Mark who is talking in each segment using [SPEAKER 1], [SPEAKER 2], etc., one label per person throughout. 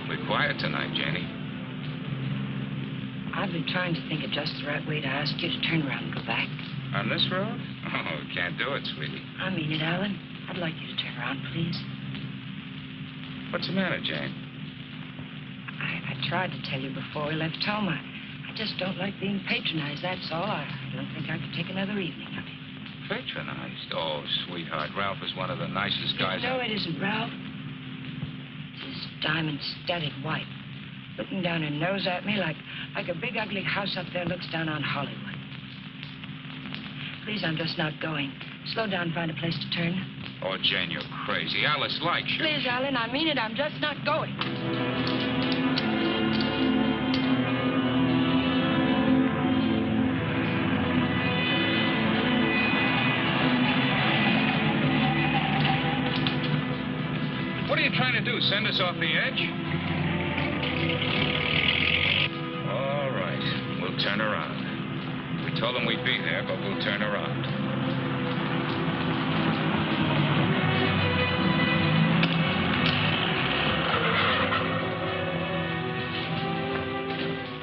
[SPEAKER 1] awfully quiet tonight, Janie.
[SPEAKER 2] I've been trying to think of just the right way to ask you to turn around and go back.
[SPEAKER 1] On this road? Oh, can't do it, sweetie.
[SPEAKER 2] I mean it, Alan. I'd like you to turn around, please.
[SPEAKER 1] What's the matter, Jane?
[SPEAKER 2] I tried to tell you before we left home. I just don't like being patronized, that's all. I don't think I could take another evening of it.
[SPEAKER 1] Patronized? Oh, sweetheart, Ralph is one of the nicest guys.
[SPEAKER 2] No, it isn't, Ralph. This diamond static white, looking down her nose at me like a big ugly house up there looks down on Hollywood. Please, I'm just not going. Slow down, find a place to turn.
[SPEAKER 1] Oh, Jane, you're crazy. Alice likes you.
[SPEAKER 2] Please, Alan, I mean it. I'm just not going.
[SPEAKER 1] What are you trying to do, send us off the edge? All right, we'll turn around. We told them we'd be there, but we'll turn around.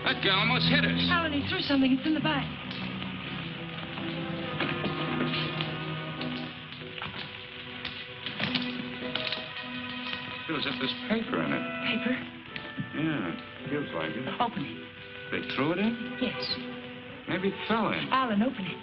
[SPEAKER 1] That guy almost hit us.
[SPEAKER 2] Alan, he threw something. It's in the back.
[SPEAKER 1] Feels as if there's paper in it.
[SPEAKER 2] Paper?
[SPEAKER 1] Yeah, feels like it.
[SPEAKER 2] Open it.
[SPEAKER 1] They threw it in?
[SPEAKER 2] Yes.
[SPEAKER 1] Maybe it fell in.
[SPEAKER 2] Alan, open it.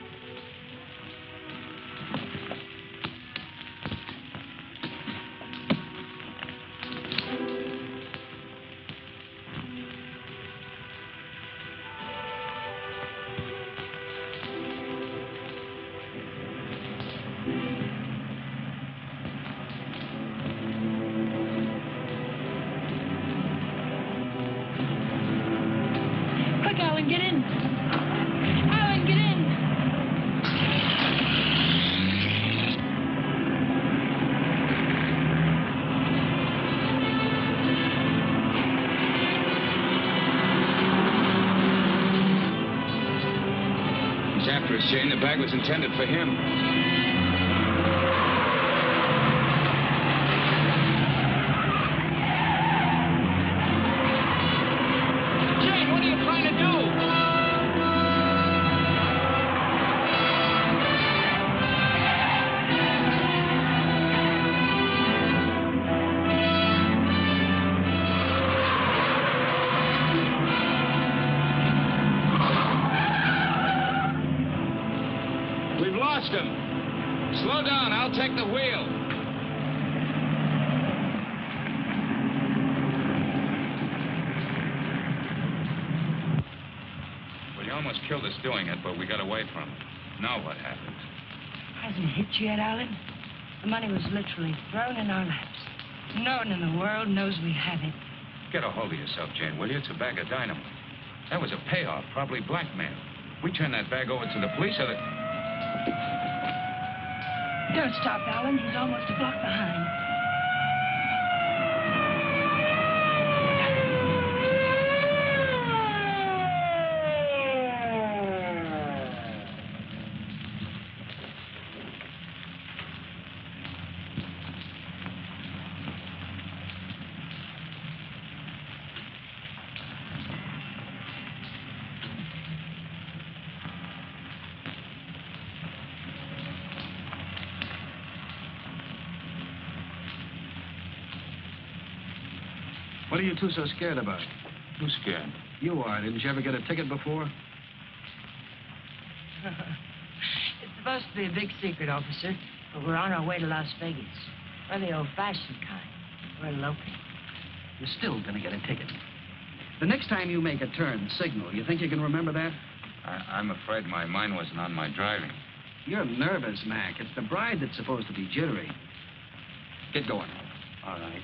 [SPEAKER 1] Jane, the bag was intended for him. Jane, what are you trying to do? Slow down, I'll take the wheel. Well, you almost killed us doing it, but we got away from it. Now what happened?
[SPEAKER 2] Hasn't hit you yet, Alan? The money was literally thrown in our laps. No one in the world knows we have it.
[SPEAKER 1] Get a hold of yourself, Jane, will you? It's a bag of dynamite. That was a payoff, probably blackmail. We turn that bag over to the police or the...
[SPEAKER 2] Don't stop, Alan. He's almost a block behind.
[SPEAKER 3] What are you two so scared about?
[SPEAKER 1] Who's scared?
[SPEAKER 3] You are. Didn't you ever get a ticket before?
[SPEAKER 2] It's supposed to be a big secret, officer, but we're on our way to Las Vegas. We're the old-fashioned kind. We're eloping.
[SPEAKER 3] You're still gonna get a ticket. The next time you make a turn, signal. You think you can remember that?
[SPEAKER 1] I'm afraid my mind wasn't on my driving.
[SPEAKER 3] You're nervous, Mac. It's the bride that's supposed to be jittery. Get going.
[SPEAKER 1] All right.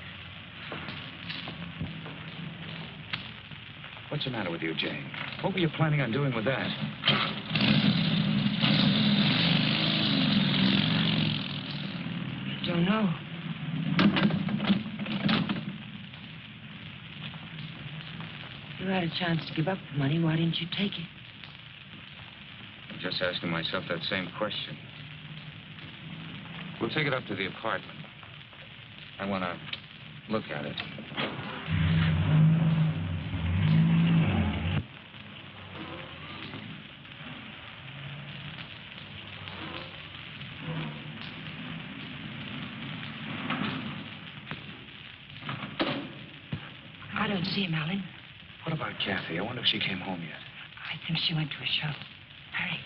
[SPEAKER 1] What's the matter with you, Jane? What were you planning on doing with that?
[SPEAKER 2] I don't know. You had a chance to give up the money. Why didn't you take it?
[SPEAKER 1] I'm just asking myself that same question. We'll take it up to the apartment. I want to look at it.
[SPEAKER 2] and see him, Alan.
[SPEAKER 1] What about Kathy? I wonder if she came home yet.
[SPEAKER 2] I think she went to a show. Hurry.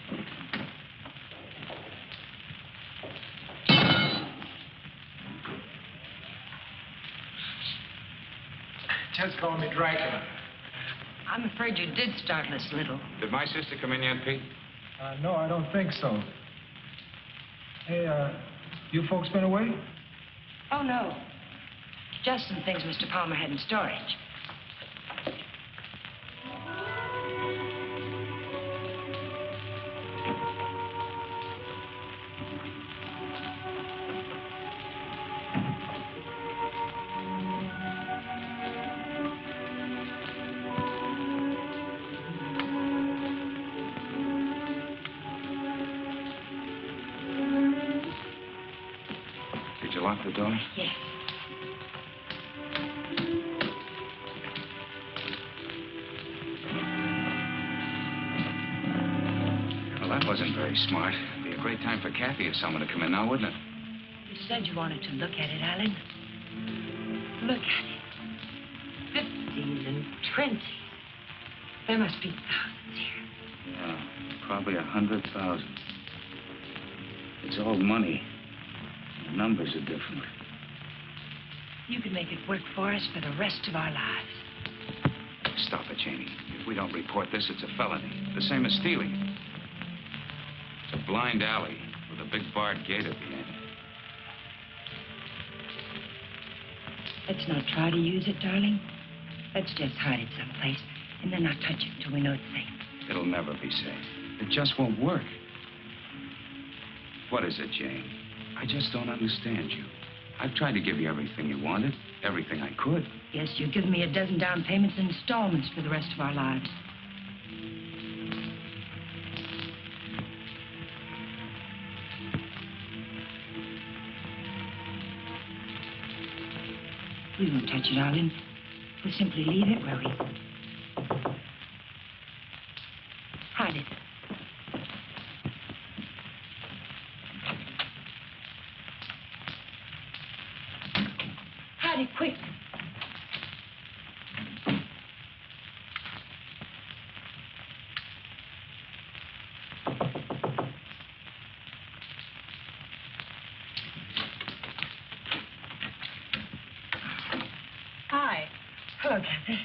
[SPEAKER 4] Just call me Dracula.
[SPEAKER 2] I'm afraid you did start Miss Little.
[SPEAKER 1] Did my sister come in yet, Pete?
[SPEAKER 4] No, I don't think so. Hey, you folks been away?
[SPEAKER 2] Oh, no. Just some things Mr. Palmer had in storage.
[SPEAKER 1] Did you lock the door?
[SPEAKER 2] Yes.
[SPEAKER 1] Well, that wasn't very smart. It'd be a great time for Kathy or someone to come in now, wouldn't it?
[SPEAKER 2] You said you wanted to look at it, Alan. Look at it. 50s and 20s. There must be thousands here.
[SPEAKER 1] Yeah, probably 100,000. It's all money. The numbers are different.
[SPEAKER 2] You could make it work for us for the rest of our lives.
[SPEAKER 1] Stop it, Janie. If we don't report this, it's a felony. The same as stealing. It's a blind alley with a big barred gate at the end.
[SPEAKER 2] Let's not try to use it, darling. Let's just hide it someplace and then not touch it until we know it's safe.
[SPEAKER 1] It'll never be safe. It just won't work. What is it, Jane? I just don't understand you. I've tried to give you everything you wanted, everything I could.
[SPEAKER 2] Yes, you've given me a dozen down payments in installments for the rest of our lives. We won't touch it, darling. We'll simply leave it where we... Hide it. Hide it, quick.
[SPEAKER 5] Hi.
[SPEAKER 2] Hello, Kathy.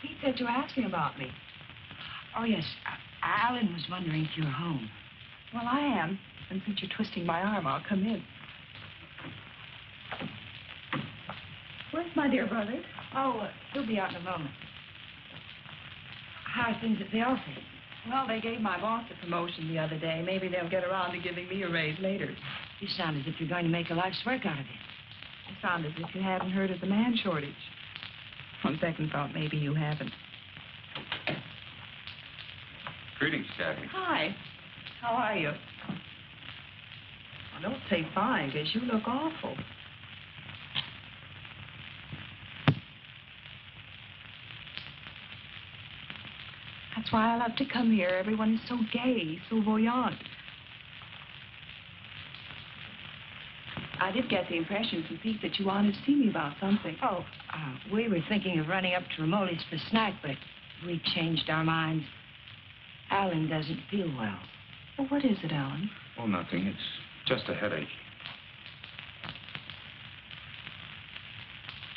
[SPEAKER 5] Pete said you were asking about me.
[SPEAKER 2] Oh, yes. Alan was wondering if you were home.
[SPEAKER 5] Well, I am. And since you're twisting my arm, I'll come in. Where's my dear brother?
[SPEAKER 2] Oh, he'll be out in a moment. How are things at the office?
[SPEAKER 5] Well, they gave my boss a promotion the other day. Maybe they'll get around to giving me a raise later.
[SPEAKER 2] You sound as if you're going to make a life's work out of it.
[SPEAKER 5] You sound as if you haven't heard of the man shortage. On second thought, maybe you haven't.
[SPEAKER 1] Greetings, Kathy.
[SPEAKER 5] Hi. How are you? Well, don't say fine, because you look awful. That's why I love to come here. Everyone is so gay, so voyant. I did get the impression from Pete that you wanted to see me about something.
[SPEAKER 2] Oh, we were thinking of running up to Ramoli's for a snack, but we changed our minds. Alan doesn't feel well.
[SPEAKER 5] Well, what is it, Alan?
[SPEAKER 1] Oh, nothing. It's just a headache.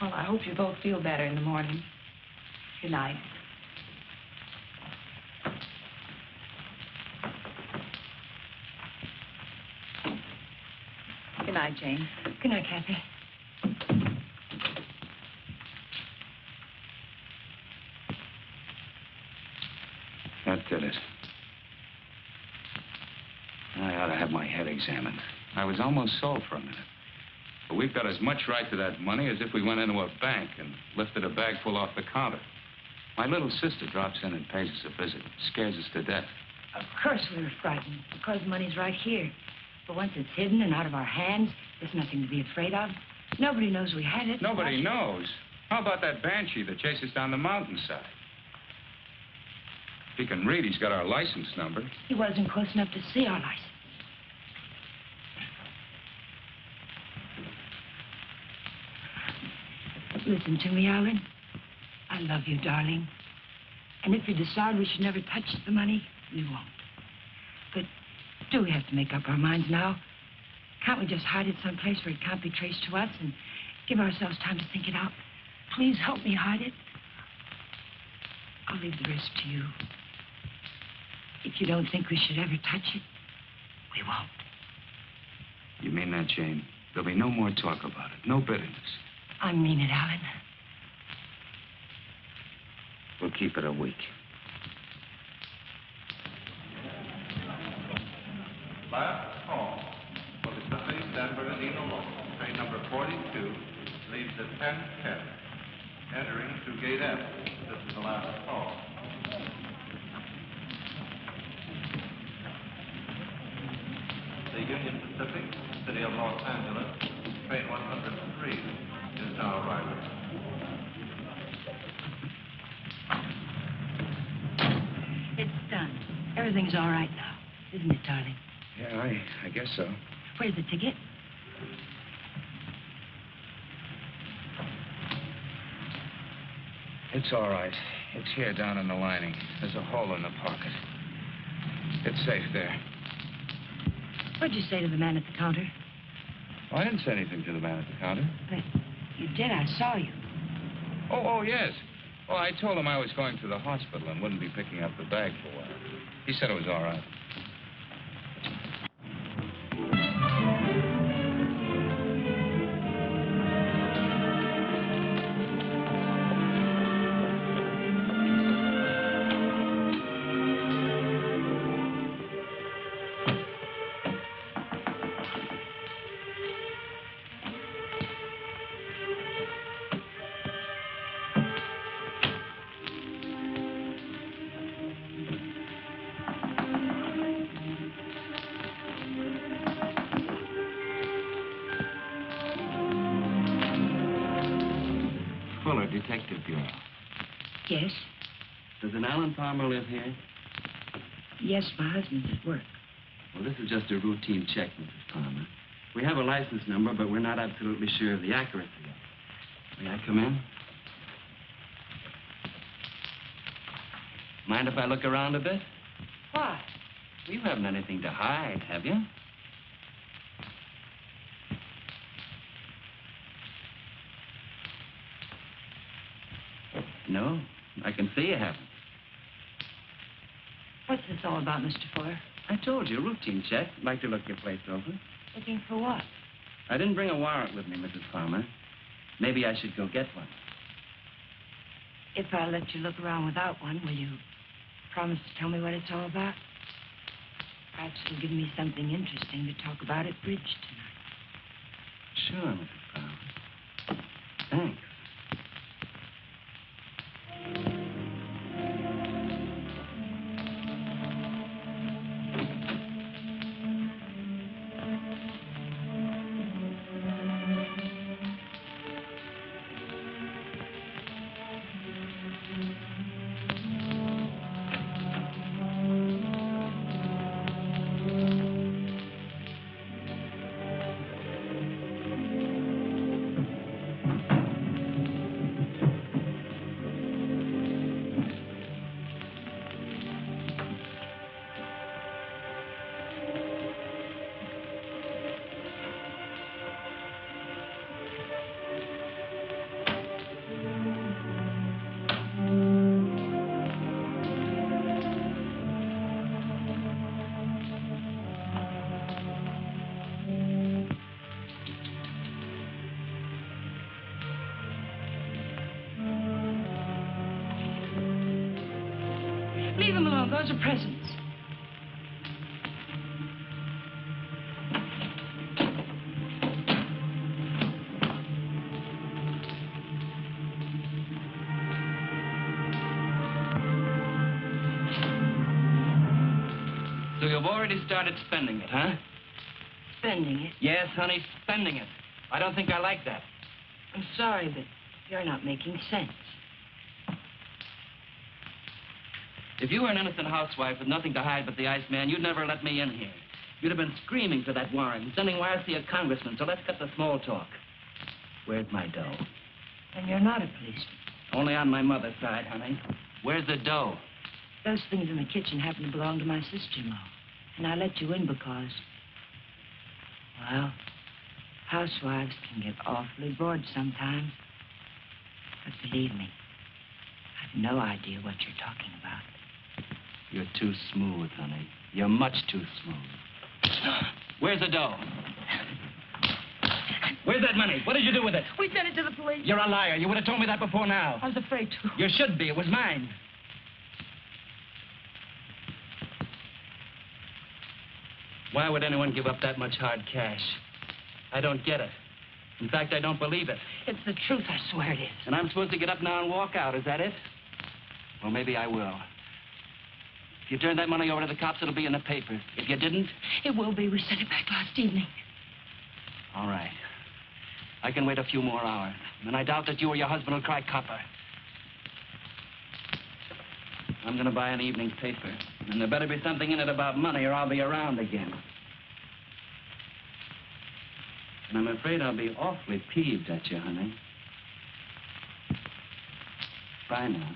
[SPEAKER 5] Well, I hope you both feel better in the morning. Good night. Good night, Jane.
[SPEAKER 2] Good night, Kathy.
[SPEAKER 1] That did it. I ought to have my head examined. I was almost sold for a minute. But we've got as much right to that money as if we went into a bank and lifted a bag full off the counter. My little sister drops in and pays us a visit. Scares us to death.
[SPEAKER 2] Of course we were frightened, because money's right here. But once it's hidden and out of our hands, there's nothing to be afraid of. Nobody knows we had it.
[SPEAKER 1] Nobody knows. How about that banshee that chases down the mountainside? If he can read, he's got our license number.
[SPEAKER 2] He wasn't close enough to see our license. Listen to me, Alan. I love you, darling. And if you decide we should never touch the money, we won't. But do we have to make up our minds now? Can't we just hide it someplace where it can't be traced to us and give ourselves time to think it out? Please help me hide it. I'll leave the rest to you. If you don't think we should ever touch it, we won't.
[SPEAKER 1] You mean that, Jane? There'll be no more talk about it, no bitterness.
[SPEAKER 2] I mean it, Alan.
[SPEAKER 1] We'll keep it a week.
[SPEAKER 6] Last call for the Pacific San Bernardino local. Train number 42 leaves at 10:10, entering through gate F. This is the last call. The Union Pacific, City of Los Angeles, train 103 is now arriving.
[SPEAKER 2] It's done. Everything's all right now, isn't it, darling?
[SPEAKER 1] Yeah, I guess so.
[SPEAKER 2] Where's the ticket?
[SPEAKER 1] It's all right. It's here down in the lining. There's a hole in the pocket. It's safe there.
[SPEAKER 2] What'd you say to the man at the counter?
[SPEAKER 1] Oh, I didn't say anything to the man at the counter.
[SPEAKER 2] But you did. I saw you.
[SPEAKER 1] Oh, yes. Well, I told him I was going to the hospital and wouldn't be picking up the bag for a while. He said it was all right.
[SPEAKER 3] Detective Bureau.
[SPEAKER 2] Yes?
[SPEAKER 3] Does an Alan Palmer live here?
[SPEAKER 2] Yes, my husband's at work.
[SPEAKER 3] Well, this is just a routine check, Mrs. Palmer. We have a license number, but we're not absolutely sure of the accuracy of it. May I come in? Mind if I look around a bit?
[SPEAKER 2] Why?
[SPEAKER 3] You haven't anything to hide, have you? No, I can see you haven't.
[SPEAKER 2] What's this all about, Mr. Fuller?
[SPEAKER 3] I told you, routine check. I'd like to look your place over.
[SPEAKER 2] Looking for what?
[SPEAKER 3] I didn't bring a warrant with me, Mrs. Palmer. Maybe I should go get one.
[SPEAKER 2] If I let you look around without one, will you promise to tell me what it's all about? Perhaps it'll give me something interesting to talk about at bridge tonight.
[SPEAKER 3] Sure, Mrs. Palmer. Thanks.
[SPEAKER 2] Leave them alone. Those are presents.
[SPEAKER 3] So you've already started spending it, huh?
[SPEAKER 2] Spending it?
[SPEAKER 3] Yes, honey, spending it. I don't think I like that.
[SPEAKER 2] I'm sorry, but you're not making sense.
[SPEAKER 3] If you were an innocent housewife with nothing to hide but the Iceman, you'd never let me in here. You'd have been screaming for that warrant and sending wires to your congressman, so let's cut the small talk. Where's my dough?
[SPEAKER 2] And you're not a policeman.
[SPEAKER 3] Only on my mother's side, honey. Where's the dough?
[SPEAKER 2] Those things in the kitchen happen to belong to my sister-in-law. And I let you in because, well, housewives can get awfully bored sometimes. But believe me, I've no idea what you're talking about.
[SPEAKER 3] You're too smooth, honey. You're much too smooth. Where's the dough? Where's that money? What did you do with it?
[SPEAKER 2] We sent it to the police.
[SPEAKER 3] You're a liar. You would have told me that before now.
[SPEAKER 2] I was afraid to.
[SPEAKER 3] You should be. It was mine. Why would anyone give up that much hard cash? I don't get it. In fact, I don't believe it.
[SPEAKER 2] It's the truth, I swear it is.
[SPEAKER 3] And I'm supposed to get up now and walk out, is that it? Well, maybe I will. If you turn that money over to the cops, it'll be in the papers. If you didn't...
[SPEAKER 2] It will be. We sent it back last evening.
[SPEAKER 3] All right. I can wait a few more hours. And I doubt that you or your husband will cry copper. I'm going to buy an evening paper. And there better be something in it about money or I'll be around again. And I'm afraid I'll be awfully peeved at you, honey. Bye now.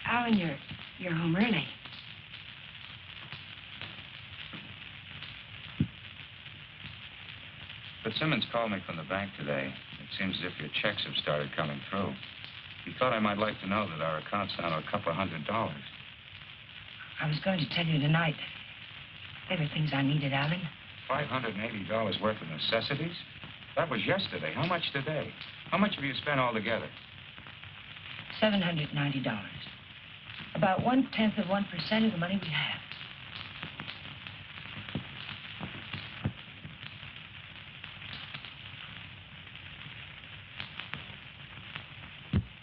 [SPEAKER 2] Alan, you're home early.
[SPEAKER 1] But Simmons called me from the bank today. It seems as if your checks have started coming through. He thought I might like to know that our account's down to a couple $100.
[SPEAKER 2] I was going to tell you tonight. They were things I needed, Alan.
[SPEAKER 1] $580 worth of necessities? That was yesterday. How much today? How much have you spent altogether?
[SPEAKER 2] $790. About 1/10 of 1% of the money we have.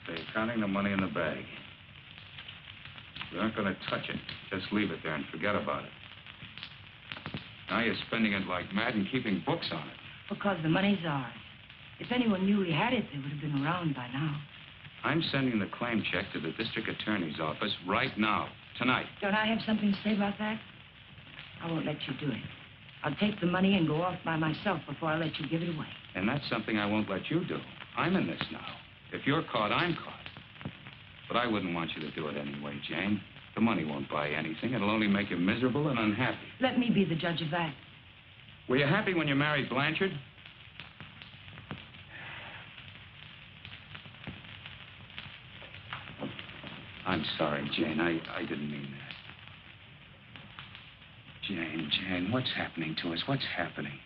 [SPEAKER 1] They're counting the money in the bag. We aren't going to touch it. Just leave it there and forget about it. Now you're spending it like mad and keeping books on it.
[SPEAKER 2] Because the money's ours. If anyone knew we had it, they would have been around by now.
[SPEAKER 1] I'm sending the claim check to the district attorney's office right now, tonight.
[SPEAKER 2] Don't I have something to say about that? I won't let you do it. I'll take the money and go off by myself before I let you give it away.
[SPEAKER 1] And that's something I won't let you do. I'm in this now. If you're caught, I'm caught. But I wouldn't want you to do it anyway, Jane. The money won't buy anything. It'll only make you miserable and unhappy.
[SPEAKER 2] Let me be the judge of that.
[SPEAKER 1] Were you happy when you married Blanchard? I'm sorry, Jane. I didn't mean that. Jane, what's happening to us? What's happening?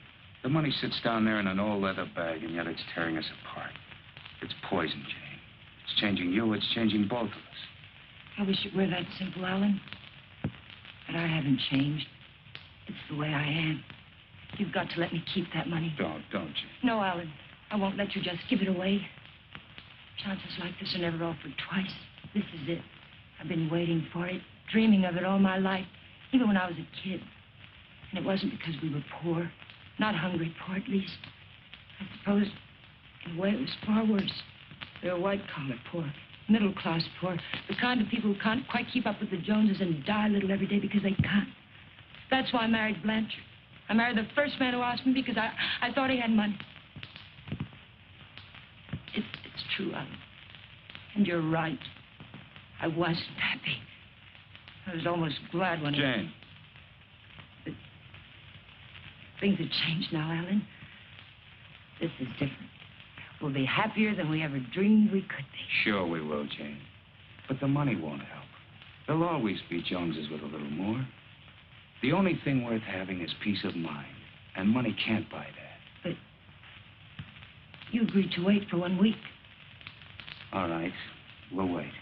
[SPEAKER 1] The money sits down there in an old leather bag, and yet it's tearing us apart. It's poison, Jane. It's changing you. It's changing both of us.
[SPEAKER 2] I wish it were that simple, Alan. But I haven't changed. It's the way I am. You've got to let me keep that money.
[SPEAKER 1] Don't you?
[SPEAKER 2] No, Alan. I won't let you just give it away. Chances like this are never offered twice. This is it. I've been waiting for it, dreaming of it all my life, even when I was a kid. And it wasn't because we were poor. Not hungry poor, at least. I suppose, in a way, it was far worse. They were white-collar poor, middle-class poor, the kind of people who can't quite keep up with the Joneses and die a little every day because they can't. That's why I married Blanchard. I married the first man who asked me because I thought he had money. It's true, Alan. And you're right. I wasn't happy. I was almost glad when
[SPEAKER 1] Jane.
[SPEAKER 2] But things have changed now, Alan. This is different. We'll be happier than we ever dreamed we could be.
[SPEAKER 1] Sure we will, Jane. But the money won't help. There'll always be Joneses with a little more. The only thing worth having is peace of mind. And money can't buy that.
[SPEAKER 2] But you agreed to wait for 1 week.
[SPEAKER 1] All right. We'll wait.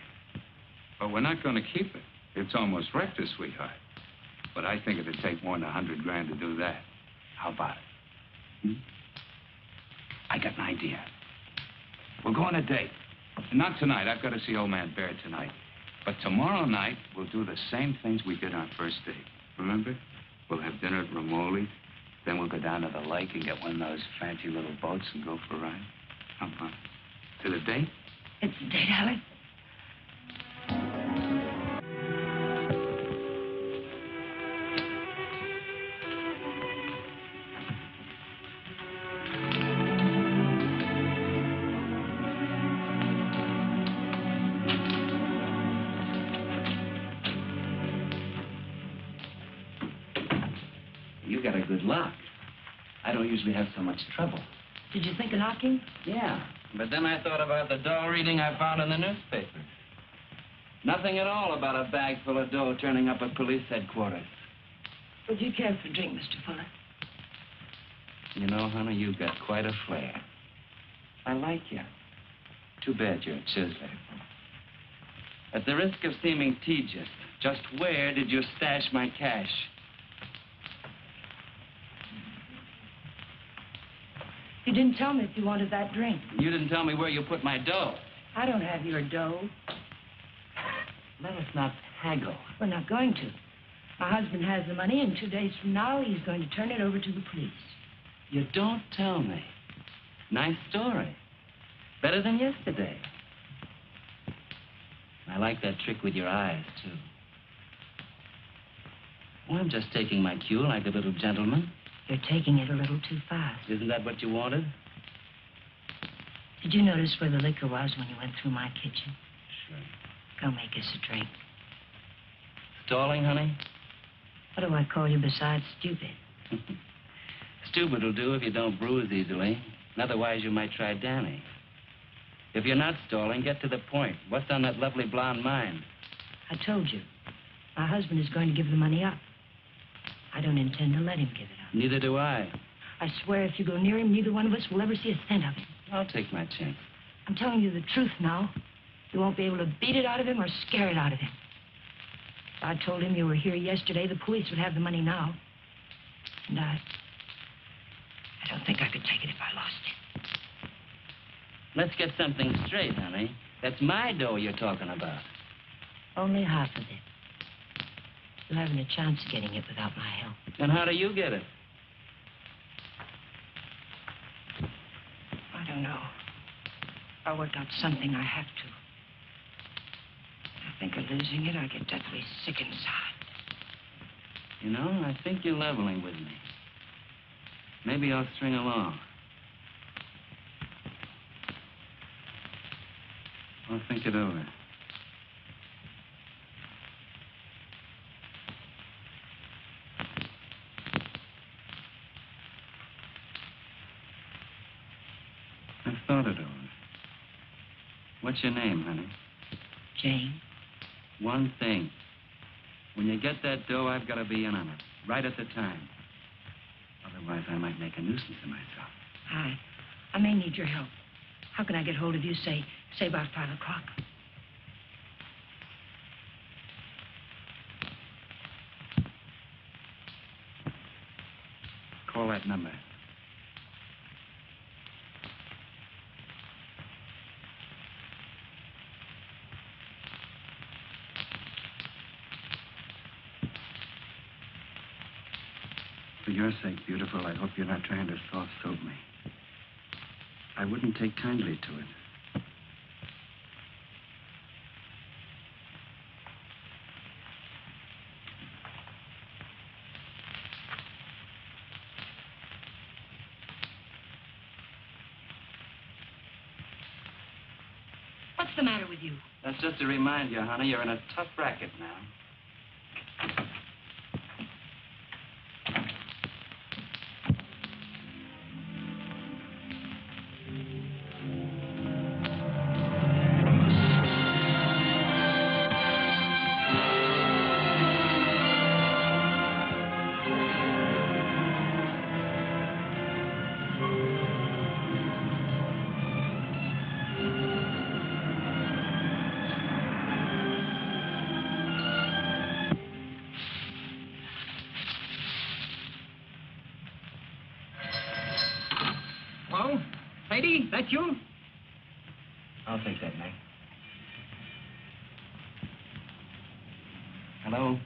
[SPEAKER 1] But we're not going to keep it. It's almost wrecked us, sweetheart. But I think it'd take more than $100 grand to do that. How about it? I got an idea. We'll go on a date. Not tonight. I've got to see old man Baird tonight. But tomorrow night, we'll do the same things we did on first date. Remember? We'll have dinner at Romoli's. Then we'll go down to the lake and get one of those fancy little boats and go for a ride. Come on. To the date?
[SPEAKER 2] It's the date, Alec.
[SPEAKER 3] You got a good lock. I don't usually have so much trouble.
[SPEAKER 2] Did you think of knocking?
[SPEAKER 3] Yeah, but then I thought about the dough reading I found in the newspaper. Nothing at all about a bag full of dough turning up at police headquarters.
[SPEAKER 2] Would you care for a drink, Mr. Fuller?
[SPEAKER 3] You know, honey, you've got quite a flair. I like you. Too bad you're a chiseler. At the risk of seeming tedious, just where did you stash my cash?
[SPEAKER 2] You didn't tell me if you wanted that drink.
[SPEAKER 3] You didn't tell me where you put my dough.
[SPEAKER 2] I don't have your dough.
[SPEAKER 3] Let us not haggle.
[SPEAKER 2] We're not going to. My husband has the money, and 2 days from now, he's going to turn it over to the police.
[SPEAKER 3] You don't tell me. Nice story. Better than yesterday. I like that trick with your eyes, too. Well, I'm just taking my cue like a little gentleman.
[SPEAKER 2] You're taking it a little too fast.
[SPEAKER 3] Isn't that what you wanted?
[SPEAKER 2] Did you notice where the liquor was when you went through my kitchen?
[SPEAKER 3] Sure.
[SPEAKER 2] Go make us a drink.
[SPEAKER 3] Stalling, honey?
[SPEAKER 2] What do I call you besides stupid?
[SPEAKER 3] Stupid will do if you don't bruise easily. Otherwise, you might try Danny. If you're not stalling, get to the point. What's on that lovely blonde mind?
[SPEAKER 2] I told you. My husband is going to give the money up. I don't intend to let him give it up.
[SPEAKER 3] Neither do I.
[SPEAKER 2] I swear if you go near him, neither one of us will ever see a cent of it.
[SPEAKER 3] I'll take my chance.
[SPEAKER 2] I'm telling you the truth now. You won't be able to beat it out of him or scare it out of him. If I told him you were here yesterday, the police would have the money now. And I don't think I could take it if I lost it.
[SPEAKER 3] Let's get something straight, honey. That's my dough you're talking about.
[SPEAKER 2] Only half of it. You haven't a chance of getting it without my help.
[SPEAKER 3] And how do you get it?
[SPEAKER 2] I don't know. I'll work out something. I have to. I think of losing it, I get deathly sick inside.
[SPEAKER 3] You know, I think you're leveling with me. Maybe I'll string along. I'll think it over. I've thought it over. What's your name, honey?
[SPEAKER 2] Jane?
[SPEAKER 3] One thing. When you get that dough, I've got to be in on it. Right at the time. Otherwise, I might make a nuisance of myself.
[SPEAKER 2] I may need your help. How can I get hold of you, say about 5 o'clock?
[SPEAKER 3] Call that number. For your sake, beautiful, I hope you're not trying to soft-soap me. I wouldn't take kindly to it.
[SPEAKER 2] What's the matter with you?
[SPEAKER 3] That's just to remind you, honey, you're in a tough racket now.
[SPEAKER 7] Hello? Sadie, that you?
[SPEAKER 3] I'll take that, Meg. Hello?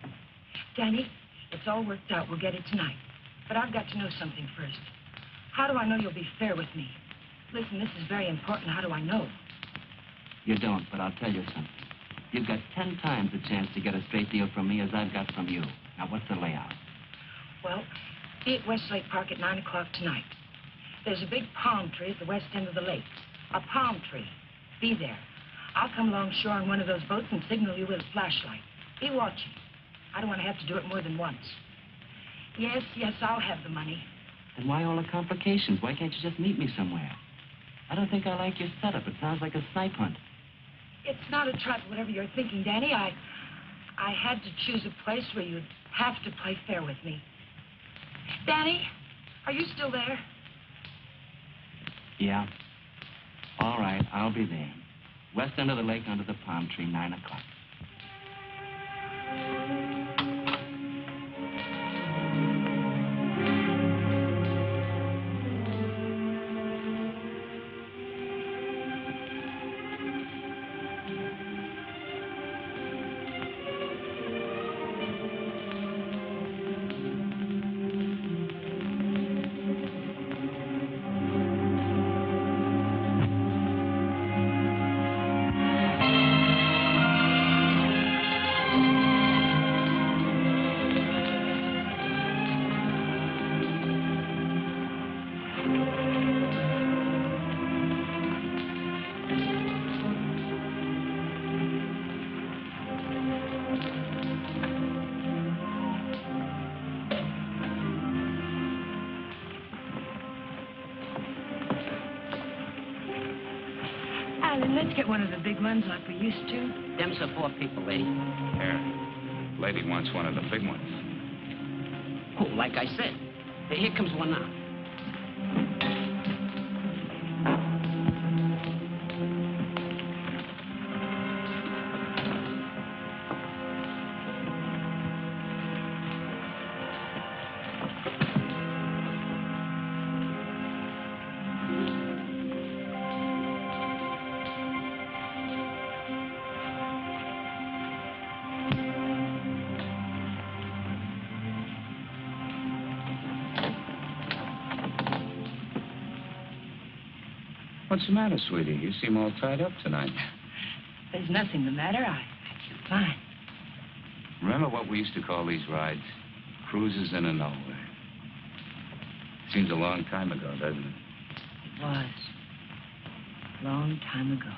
[SPEAKER 2] Danny, it's all worked out. We'll get it tonight. But I've got to know something first. How do I know you'll be fair with me? Listen, this is very important. How do I know?
[SPEAKER 3] You don't, but I'll tell you something. You've got 10 times the chance to get a straight deal from me as I've got from you. Now, what's the layout?
[SPEAKER 2] Well, be at Westlake Park at 9 o'clock tonight. There's a big palm tree at the west end of the lake. A palm tree. Be there. I'll come along shore on one of those boats and signal you with a flashlight. Be watching. I don't want to have to do it more than once. Yes, I'll have the money.
[SPEAKER 3] Then why all the complications? Why can't you just meet me somewhere? I don't think I like your setup. It sounds like a snipe hunt.
[SPEAKER 2] It's not a trap, whatever you're thinking, Danny. I had to choose a place where you'd have to play fair with me. Danny, are you still there?
[SPEAKER 3] Yeah. All right, I'll be there. West end of the lake under the palm tree, 9 o'clock.
[SPEAKER 2] Let's get one of the big ones like we used to.
[SPEAKER 7] Them's are 4 people, lady.
[SPEAKER 1] Here. Lady wants one of the big ones.
[SPEAKER 7] Oh, like I said. Here comes one now.
[SPEAKER 1] What's the matter, sweetie? You seem all tied up tonight.
[SPEAKER 2] There's nothing the matter. I feel fine.
[SPEAKER 1] Remember what we used to call these rides? Cruises into nowhere. Seems a long time ago, doesn't it?
[SPEAKER 2] It was. A long time ago.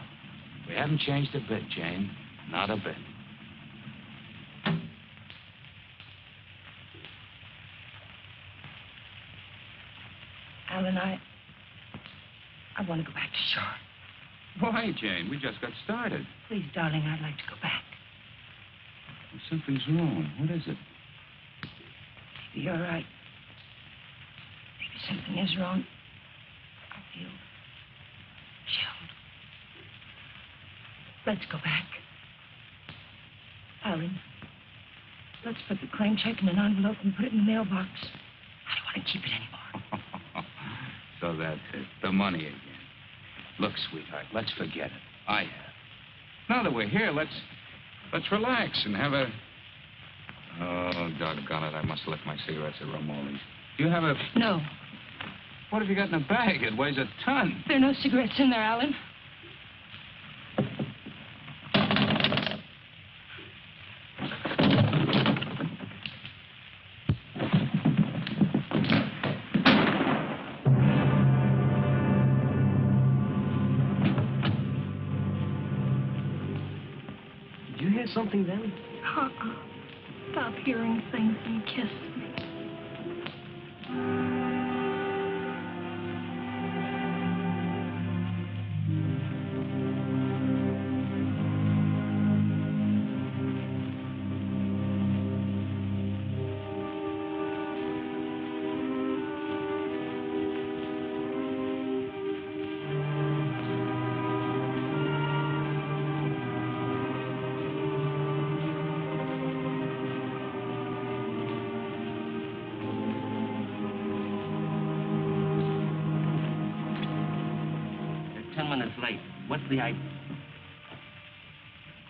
[SPEAKER 1] We haven't changed a bit, Jane. Not a bit.
[SPEAKER 2] Alan, I want to go back to shore.
[SPEAKER 1] Why, Jane? We just got started.
[SPEAKER 2] Please, darling, I'd like to go back.
[SPEAKER 1] Well, something's wrong. What is it?
[SPEAKER 2] Maybe you're right. Maybe something is wrong. I feel chilled. Let's go back. Alan, let's put the claim check in an envelope and put it in the mailbox. I don't want to keep it anymore.
[SPEAKER 1] So that's it. The money again. Look, sweetheart, let's forget it. I have. Now that we're here, let's relax and have a... Oh, doggone it. I must have left my cigarettes at Romoli's. Do you have a...
[SPEAKER 2] No.
[SPEAKER 1] What have you got in the bag? It weighs a ton.
[SPEAKER 2] There are no cigarettes in there, Alan.
[SPEAKER 7] Something then?
[SPEAKER 2] Stop hearing things and kiss me.
[SPEAKER 3] Late. What's the idea?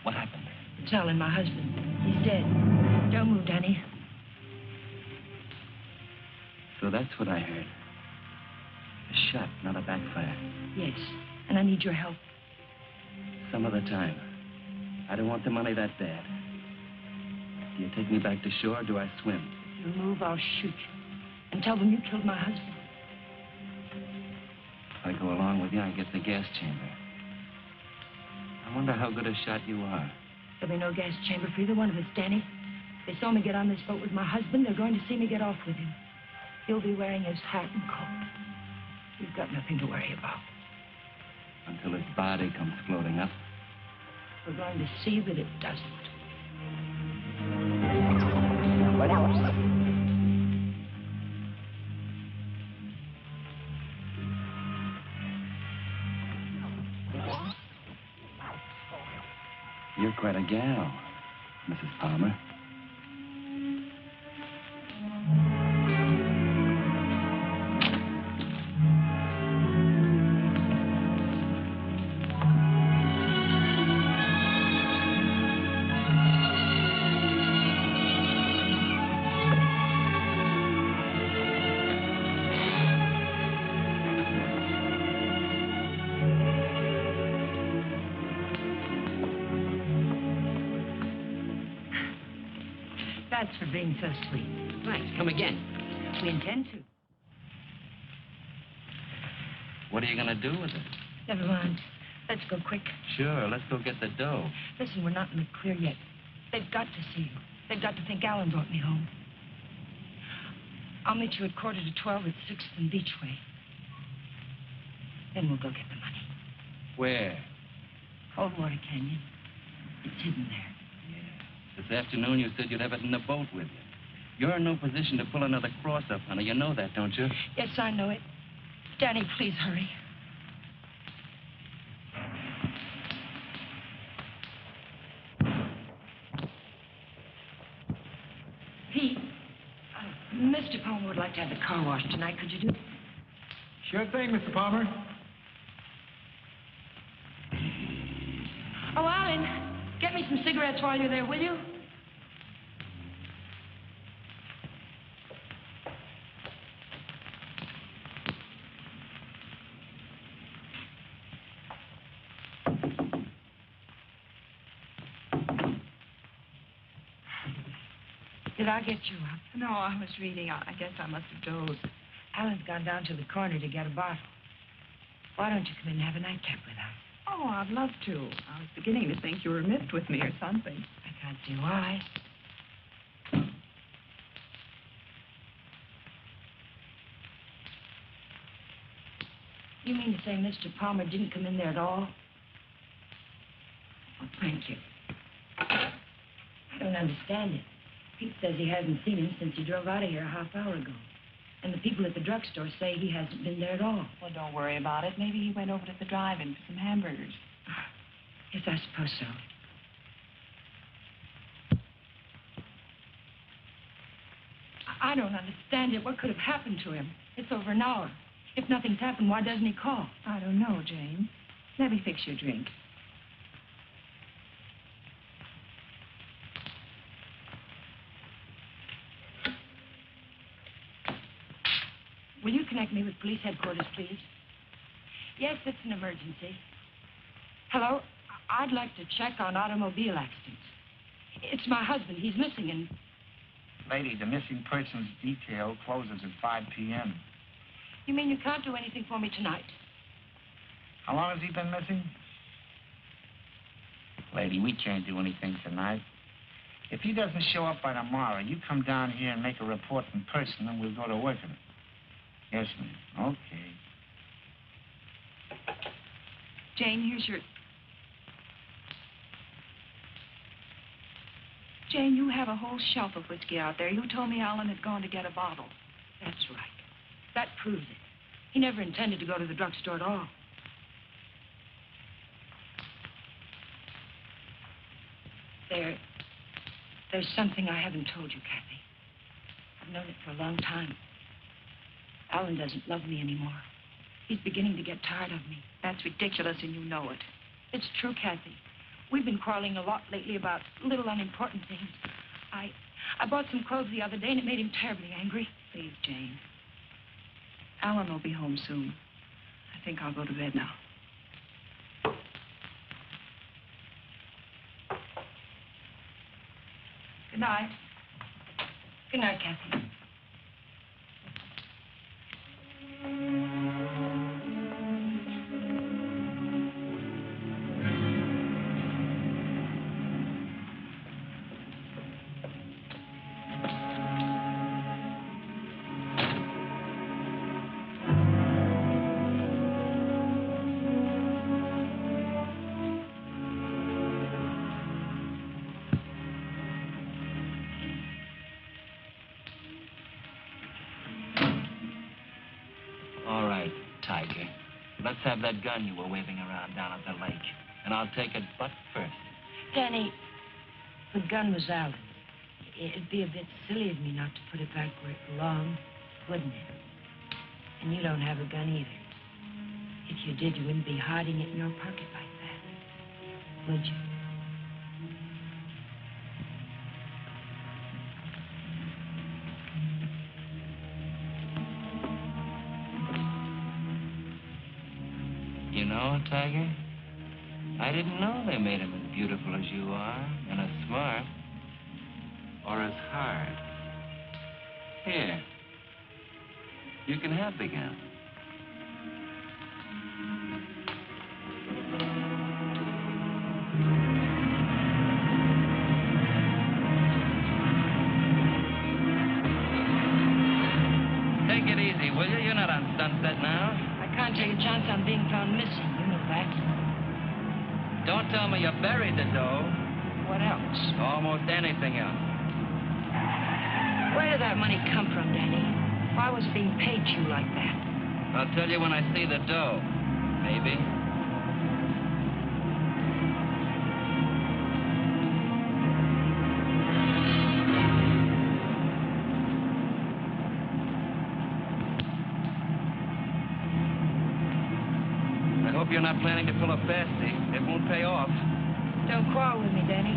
[SPEAKER 3] What happened?
[SPEAKER 2] It's Alan, my husband. He's dead. Don't move, Danny.
[SPEAKER 3] So that's what I heard. A shot, not a backfire.
[SPEAKER 2] Yes, and I need your help.
[SPEAKER 3] Some other time. I don't want the money that bad. Do you take me back to shore, or do I swim?
[SPEAKER 2] If you move, I'll shoot you. And tell them you killed my husband.
[SPEAKER 3] If I go along with you, I get the gas chamber. I wonder how good a shot you are.
[SPEAKER 2] There'll be no gas chamber for either one of us, Danny. They saw me get on this boat with my husband. They're going to see me get off with him. He'll be wearing his hat and coat. You've got nothing to worry about.
[SPEAKER 3] Until his body comes floating up.
[SPEAKER 2] We're going to see that it doesn't.
[SPEAKER 8] What else?
[SPEAKER 3] You're quite a gal, Mrs. Palmer.
[SPEAKER 2] Thanks for being so sweet.
[SPEAKER 7] Thanks. Come again.
[SPEAKER 2] We intend to.
[SPEAKER 3] What are you going to do with it?
[SPEAKER 2] Never mind. Let's go quick.
[SPEAKER 3] Sure, let's go get the dough.
[SPEAKER 2] Listen, we're not in the clear yet. They've got to see you. They've got to think Alan brought me home. I'll meet you at 11:45 at 6th and Beachway. Then we'll go get the money.
[SPEAKER 3] Where?
[SPEAKER 2] Coldwater Canyon. It's hidden there.
[SPEAKER 3] This afternoon, you said you'd have it in the boat with you. You're in no position to pull another cross-up, honey. You know that, don't you?
[SPEAKER 2] Yes, I know it. Danny, please hurry. Pete, Mr. Palmer would like to have the car washed tonight. Could you do it?
[SPEAKER 4] Sure thing, Mr. Palmer.
[SPEAKER 2] Oh, Alan, get me some cigarettes while you're there, will you? Did I get you up?
[SPEAKER 5] No, I was reading. I guess I must have dozed.
[SPEAKER 2] Alan's gone down to the corner to get a bottle. Why don't you come in and have a nightcap with us?
[SPEAKER 5] Oh, I'd love to. I was beginning to think you were miffed with me or something.
[SPEAKER 2] I can't see why. You mean to say Mr. Palmer didn't come in there at all? Oh, thank you. I don't understand it. Pete says he hasn't seen him since he drove out of here a half hour ago. And the people at the drugstore say he hasn't been there at all.
[SPEAKER 5] Well, don't worry about it. Maybe he went over to the drive-in for some hamburgers.
[SPEAKER 2] Yes, I suppose so. I don't understand it. What could have happened to him? It's over an hour. If nothing's happened, why doesn't he call?
[SPEAKER 5] I don't know, Jane. Let me fix your drink.
[SPEAKER 2] Will you connect me with police headquarters, please? Yes, it's an emergency. Hello? I'd like to check on automobile accidents. It's my husband. He's missing and...
[SPEAKER 9] Lady, the missing persons detail closes at 5 p.m.
[SPEAKER 2] You mean you can't do anything for me tonight?
[SPEAKER 9] How long has he been missing? Lady, we can't do anything tonight. If he doesn't show up by tomorrow, you come down here and make a report in person, and we'll go to work on it. Yes, ma'am. Okay.
[SPEAKER 5] Jane, here's your... Jane, you have a whole shelf of whiskey out there. You told me Alan had gone to get a bottle.
[SPEAKER 2] That's right. That proves it. He never intended to go to the drugstore at all. There's something I haven't told you, Kathy. I've known it for a long time. Alan doesn't love me anymore. He's beginning to get tired of me.
[SPEAKER 5] That's ridiculous, and you know it.
[SPEAKER 2] It's true, Kathy. We've been quarreling a lot lately about little unimportant things. I bought some clothes the other day, and it made him terribly angry.
[SPEAKER 5] Please, Jane. Alan will be home soon. I think I'll go to bed now.
[SPEAKER 2] Good night. Good night, Kathy.
[SPEAKER 3] Let's have that gun you were waving around down at the lake. And I'll take it butt first.
[SPEAKER 2] Danny, the gun was out. It'd be a bit silly of me not to put it back where it belonged, wouldn't it? And you don't have a gun either. If you did, you wouldn't be hiding it in your pocket like that, would you?
[SPEAKER 3] You know, Tiger, I didn't know they made him as beautiful as you are, and as smart, or as hard. Here, you can have the gun. Take it easy, will you? You're not on Sunset now.
[SPEAKER 2] I can't take a chance on being found missing, you know that.
[SPEAKER 3] Don't tell me you buried the dough.
[SPEAKER 2] What else?
[SPEAKER 3] Almost anything else.
[SPEAKER 2] Where did that money come from, Danny? Why was it being paid to you like that?
[SPEAKER 3] I'll tell you when I see the dough. Maybe. You're not planning to pull a fasty. It won't pay off.
[SPEAKER 2] Don't quarrel with me, Danny.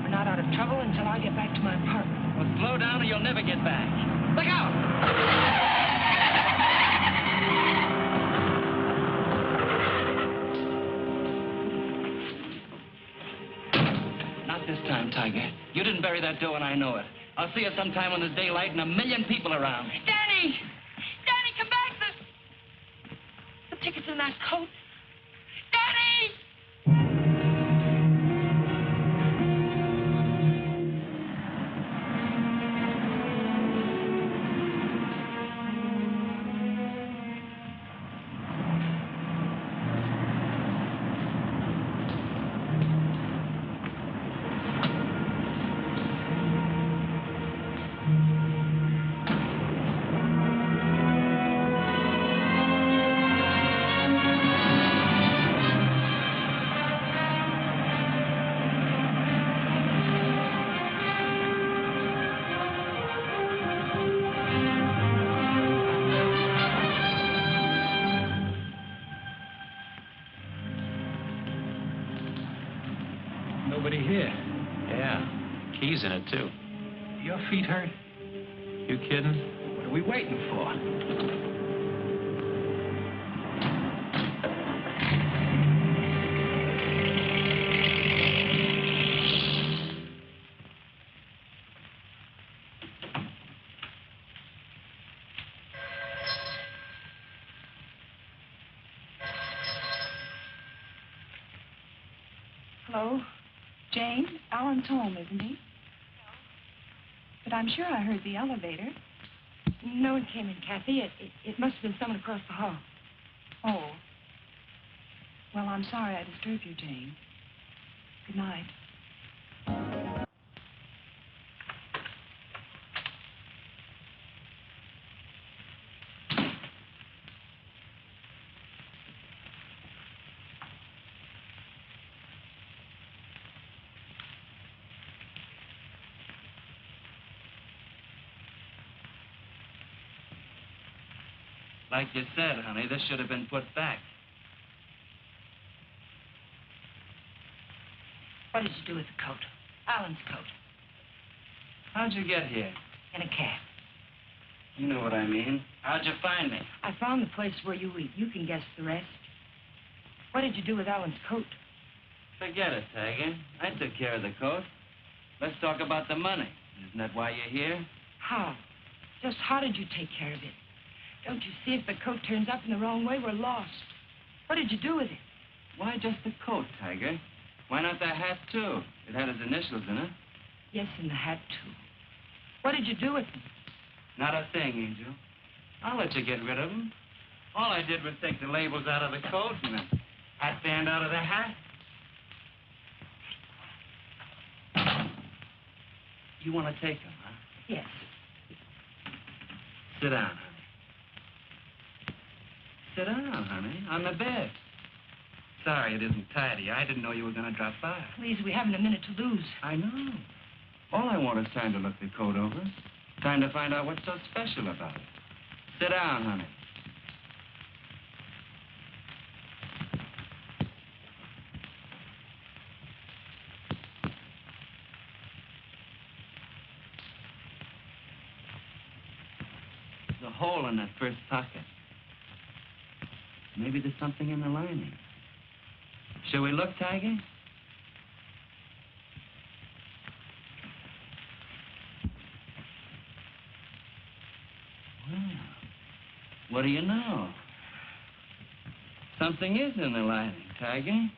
[SPEAKER 2] We're not out of trouble until I get back to my apartment.
[SPEAKER 3] Well, slow down or you'll never get back. Look out! Not this time, Tiger. You didn't bury that dough and I know it. I'll see you sometime when there's daylight and a million people around.
[SPEAKER 2] Danny! Danny, come back! The ticket's in that coat. Danny!
[SPEAKER 1] Nobody here.
[SPEAKER 10] Yeah, keys in it, too.
[SPEAKER 1] Your feet hurt?
[SPEAKER 10] You kidding?
[SPEAKER 1] What are we waiting for?
[SPEAKER 5] Hello? Jane? Alan's home, isn't he? No. But I'm sure I heard the elevator.
[SPEAKER 2] No one came in, Kathy. It must have been someone across the hall.
[SPEAKER 5] Oh. Well, I'm sorry I disturbed you, Jane. Good night.
[SPEAKER 3] Like you said, honey, this should have been put back.
[SPEAKER 2] What did you do with the coat? Alan's coat.
[SPEAKER 3] How'd you get here?
[SPEAKER 2] In a cab.
[SPEAKER 3] You know what I mean. How'd you find me?
[SPEAKER 2] I found the place where you eat. You can guess the rest. What did you do with Alan's coat?
[SPEAKER 3] Forget it, Tiger. I took care of the coat. Let's talk about the money. Isn't that why you're here?
[SPEAKER 2] How? Just how did you take care of it? Don't you see if the coat turns up in the wrong way, we're lost. What did you do with it?
[SPEAKER 3] Why just the coat, Tiger? Why not the hat, too? It had his initials in it.
[SPEAKER 2] Yes, and the hat, too. What did you do with them?
[SPEAKER 3] Not a thing, Angel. I'll let you get rid of them. All I did was take the labels out of the coat and the hat band out of the hat. You want to take them, huh?
[SPEAKER 2] Yes.
[SPEAKER 3] Sit down, honey. Sit down, honey, on the bed. Sorry it isn't tidy. I didn't know you were going to drop by.
[SPEAKER 2] Please, we haven't a minute to lose.
[SPEAKER 3] I know. All I want is time to look the coat over. Time to find out what's so special about it. Sit down, honey. There's a hole in that first pocket. Maybe there's something in the lining. Shall we look, Tiger? Well, what do you know? Something is in the lining, Tiger.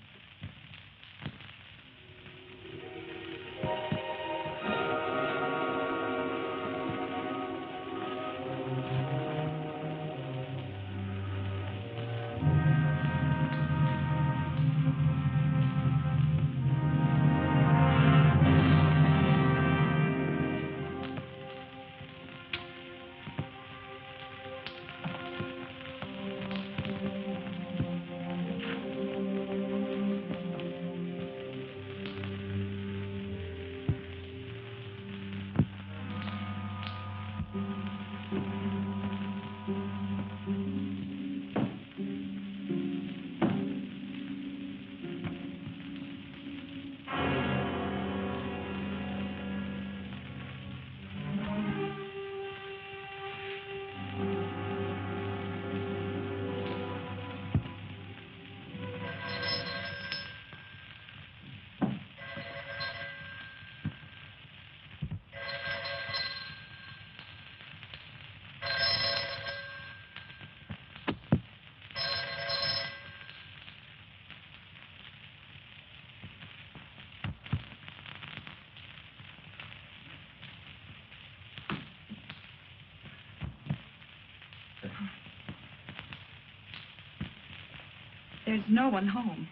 [SPEAKER 5] There's no one home.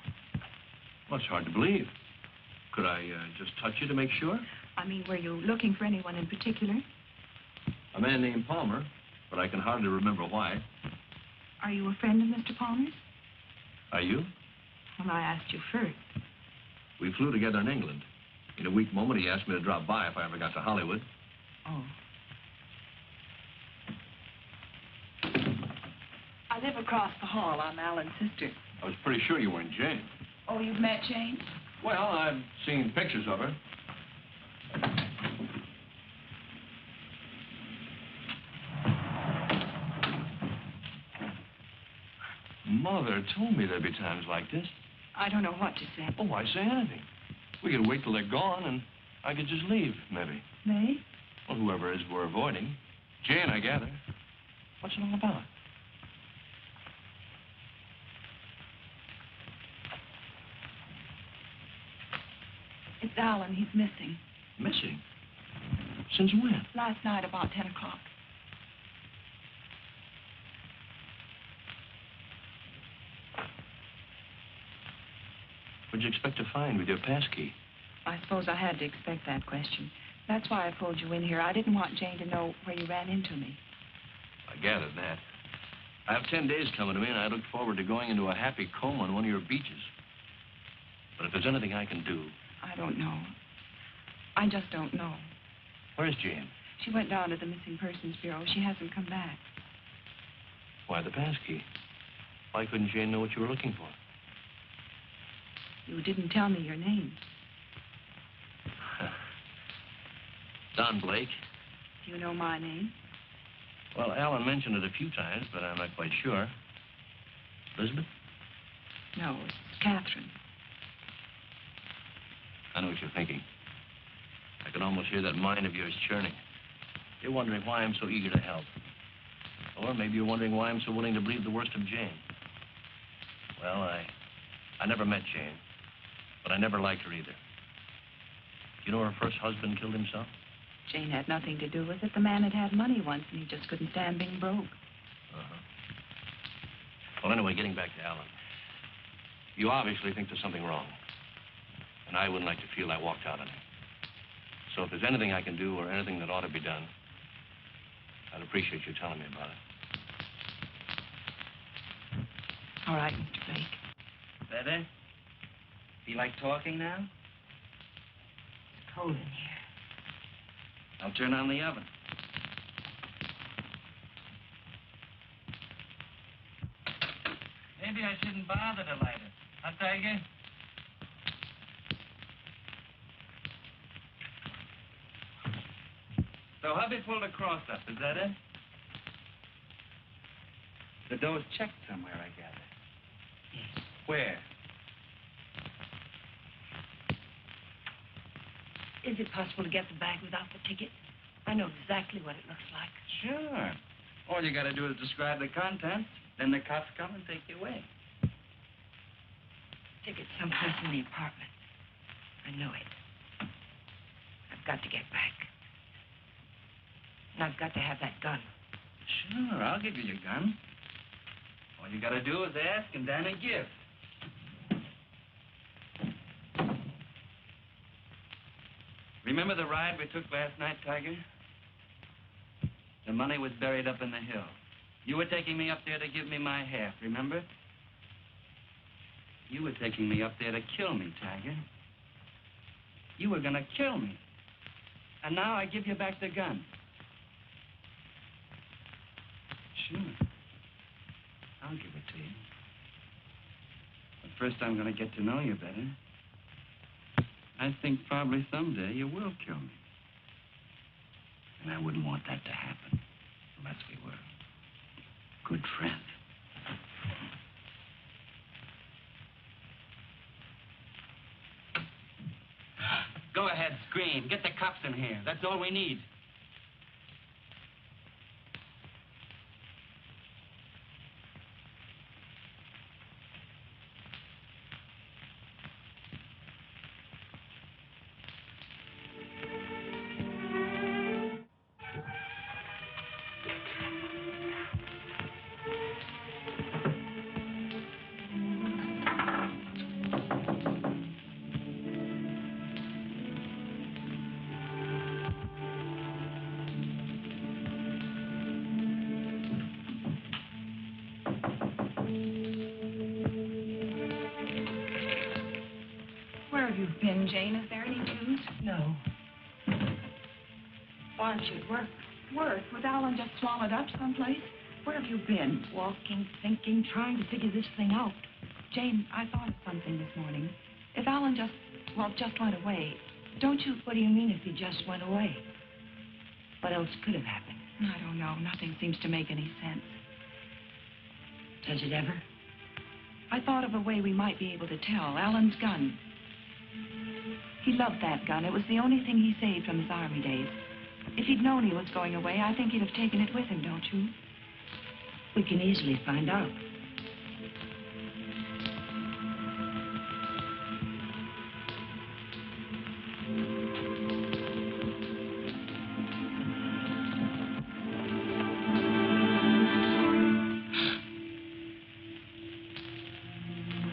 [SPEAKER 11] Well, it's hard to believe. Could I just touch you to make sure?
[SPEAKER 5] I mean, were you looking for anyone in particular?
[SPEAKER 11] A man named Palmer, but I can hardly remember why.
[SPEAKER 5] Are you a friend of Mr. Palmer's?
[SPEAKER 11] Are you?
[SPEAKER 5] Well, I asked you first.
[SPEAKER 11] We flew together in England. In a weak moment, he asked me to drop by if I ever got to Hollywood.
[SPEAKER 5] Oh. I live across the hall. I'm Alan's sister.
[SPEAKER 11] I was pretty sure you weren't Jane.
[SPEAKER 5] Oh, you've met Jane?
[SPEAKER 11] Well, I've seen pictures of her. Mother told me there'd be times like this.
[SPEAKER 5] I don't know what to say.
[SPEAKER 11] Oh, why say anything? We could wait till they're gone, and I could just leave, maybe.
[SPEAKER 5] They?
[SPEAKER 11] Well, whoever it is we're avoiding. Jane, I gather. What's it all about?
[SPEAKER 5] It's Alan. He's missing.
[SPEAKER 11] Missing? Since when?
[SPEAKER 5] Last night, about 10 o'clock.
[SPEAKER 11] What'd you expect to find with your passkey?
[SPEAKER 5] I suppose I had to expect that question. That's why I pulled you in here. I didn't want Jane to know where you ran into me.
[SPEAKER 11] I gathered that. I have 10 days coming to me, and I look forward to going into a happy coma on one of your beaches. But if there's anything I can do...
[SPEAKER 5] I don't know. I just don't know.
[SPEAKER 11] Where's Jane?
[SPEAKER 5] She went down to the Missing Persons Bureau. She hasn't come back.
[SPEAKER 11] Why the passkey? Why couldn't Jane know what you were looking for?
[SPEAKER 5] You didn't tell me your name.
[SPEAKER 11] Don Blake.
[SPEAKER 5] Do you know my name?
[SPEAKER 11] Well, Alan mentioned it a few times, but I'm not quite sure. Elizabeth?
[SPEAKER 5] No, it's Catherine.
[SPEAKER 11] I know what you're thinking. I can almost hear that mind of yours churning. You're wondering why I'm so eager to help. Or maybe you're wondering why I'm so willing to believe the worst of Jane. Well, I never met Jane, but I never liked her either. You know her first husband killed himself?
[SPEAKER 5] Jane had nothing to do with it. The man had money once, and he just couldn't stand being broke.
[SPEAKER 11] Uh-huh. Well, anyway, getting back to Alan. You obviously think there's something wrong. And I wouldn't like to feel I walked out on him. So if there's anything I can do or anything that ought to be done, I'd appreciate you telling me about it.
[SPEAKER 5] All right, Mr. Blake.
[SPEAKER 3] Better? Feel like talking now?
[SPEAKER 2] It's cold in here.
[SPEAKER 3] I'll turn on the oven. Maybe I shouldn't bother to light it. Huh, Tiger? So hubby pulled a cross up, is that it? The door's checked somewhere, I gather.
[SPEAKER 2] Yes.
[SPEAKER 3] Where?
[SPEAKER 2] Is it possible to get the bag without the ticket? I know exactly what it looks like.
[SPEAKER 3] Sure. All you gotta do is describe the contents, then the cops come and take you away.
[SPEAKER 2] Ticket's someplace in the apartment. I know it. I've got to get back. And I've got to have that gun.
[SPEAKER 3] Sure, I'll give you your gun. All you gotta do is ask and then a gift. Remember the ride we took last night, Tiger? The money was buried up in the hill. You were taking me up there to give me my half, remember? You were taking me up there to kill me, Tiger. You were gonna kill me. And now I give you back the gun. Sure. I'll give it to you. But first I'm gonna get to know you better. I think probably someday you will kill me. And I wouldn't want that to happen unless we were good friends. Go ahead, scream. Get the cops in here. That's all we need.
[SPEAKER 5] Jane, is there any news?
[SPEAKER 2] No. Why aren't you at work?
[SPEAKER 5] Work? Was Alan just swallowed up someplace? Where have you been?
[SPEAKER 2] Walking, thinking, trying to figure this thing out.
[SPEAKER 5] Jane, I thought of something this morning. If Alan just went away,
[SPEAKER 2] Don't you? What do you mean if he just went away? What else could have happened?
[SPEAKER 5] I don't know. Nothing seems to make any sense.
[SPEAKER 2] Does it ever?
[SPEAKER 5] I thought of a way we might be able to tell. Alan's gun. He loved that gun. It was the only thing he saved from his army days. If he'd known he was going away, I think he'd have taken it with him, don't you?
[SPEAKER 2] We can easily find out.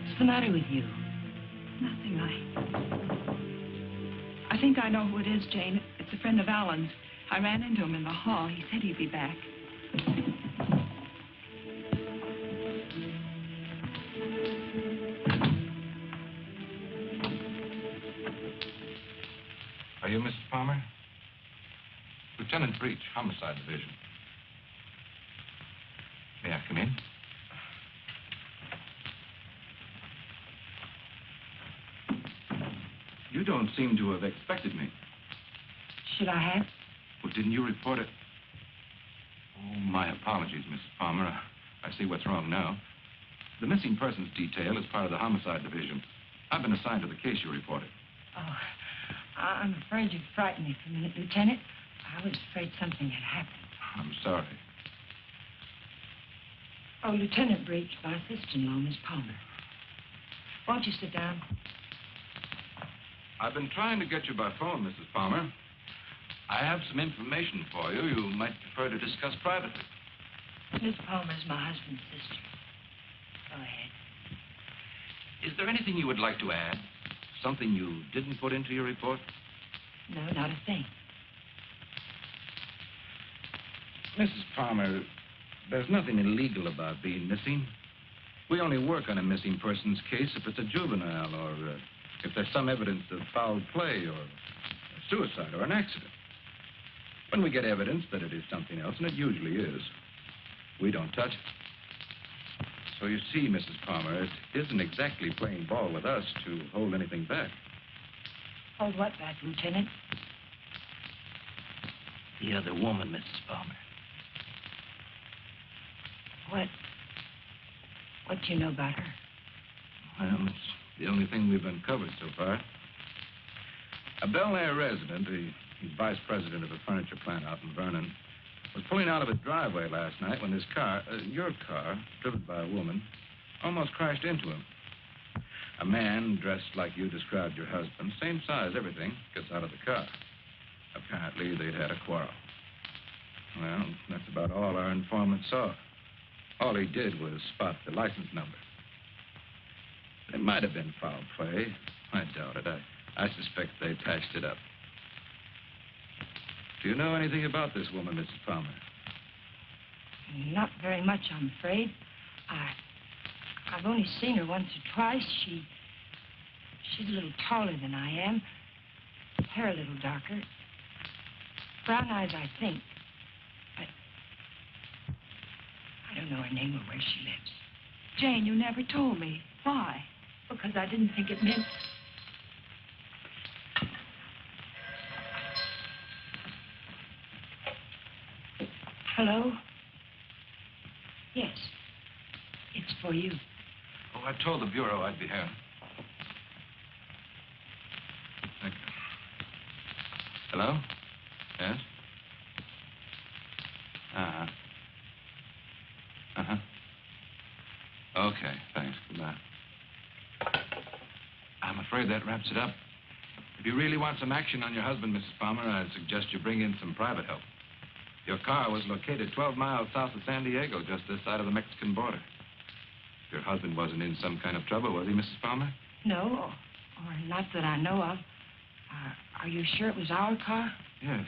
[SPEAKER 2] What's the matter with you?
[SPEAKER 5] Nothing. I think I know who it is, Jane. It's a friend of Alan's. I ran into him in the hall. He said he'd be back.
[SPEAKER 1] Are you Mrs. Palmer? Lieutenant Breach, Homicide Division. May I come in? You don't seem to have expected me.
[SPEAKER 2] Should I have?
[SPEAKER 1] Well, didn't you report it? Oh, my apologies, Mrs. Palmer. I see what's wrong now. The missing persons detail is part of the homicide division. I've been assigned to the case you reported.
[SPEAKER 2] Oh, I'm afraid you've frightened me for a minute, Lieutenant. I was afraid something had happened.
[SPEAKER 1] I'm sorry.
[SPEAKER 2] Oh, Lieutenant Breach, my sister-in-law, Miss Palmer. Won't you sit down?
[SPEAKER 1] I've been trying to get you by phone, Mrs. Palmer. I have some information for you might prefer to discuss privately.
[SPEAKER 2] Miss Palmer's my husband's sister. Go ahead.
[SPEAKER 1] Is there anything you would like to add? Something you didn't put into your report?
[SPEAKER 2] No, not a thing.
[SPEAKER 1] Mrs. Palmer, there's nothing illegal about being missing. We only work on a missing persons case if it's a juvenile or if there's some evidence of foul play or suicide or an accident. When we get evidence that it is something else, and it usually is, we don't touch it. So you see, Mrs. Palmer, it isn't exactly playing ball with us to hold anything back.
[SPEAKER 2] Hold what back, Lieutenant?
[SPEAKER 11] The other woman, Mrs. Palmer.
[SPEAKER 2] What do you know about her?
[SPEAKER 1] Well, it's the only thing we've uncovered so far. A Bel Air resident, he's vice president of a furniture plant out in Vernon, was pulling out of his driveway last night when his car, your car, driven by a woman, almost crashed into him. A man dressed like you described your husband, same size, everything, gets out of the car. Apparently, they'd had a quarrel. Well, that's about all our informant saw. All he did was spot the license number. It might have been foul play. I doubt it. I suspect they patched it up. Do you know anything about this woman, Mrs. Palmer?
[SPEAKER 2] Not very much, I'm afraid. I've only seen her once or twice. She's a little taller than I am. Hair a little darker. Brown eyes, I think. I don't know her name or where she lives.
[SPEAKER 5] Jane, you never told me. Why?
[SPEAKER 2] Because I didn't think it meant... Hello? Yes. It's for you.
[SPEAKER 1] Oh, I told the Bureau I'd be here. Thank you. Hello? Yes? Uh-huh. Uh-huh. Okay, thanks. Goodbye. I'm afraid that wraps it up. If you really want some action on your husband, Mrs. Palmer, I'd suggest you bring in some private help. Your car was located 12 miles south of San Diego, just this side of the Mexican border. Your husband wasn't in some kind of trouble, was he, Mrs. Palmer?
[SPEAKER 2] No, or not that I know of. Are you sure it was our car?
[SPEAKER 1] Yes.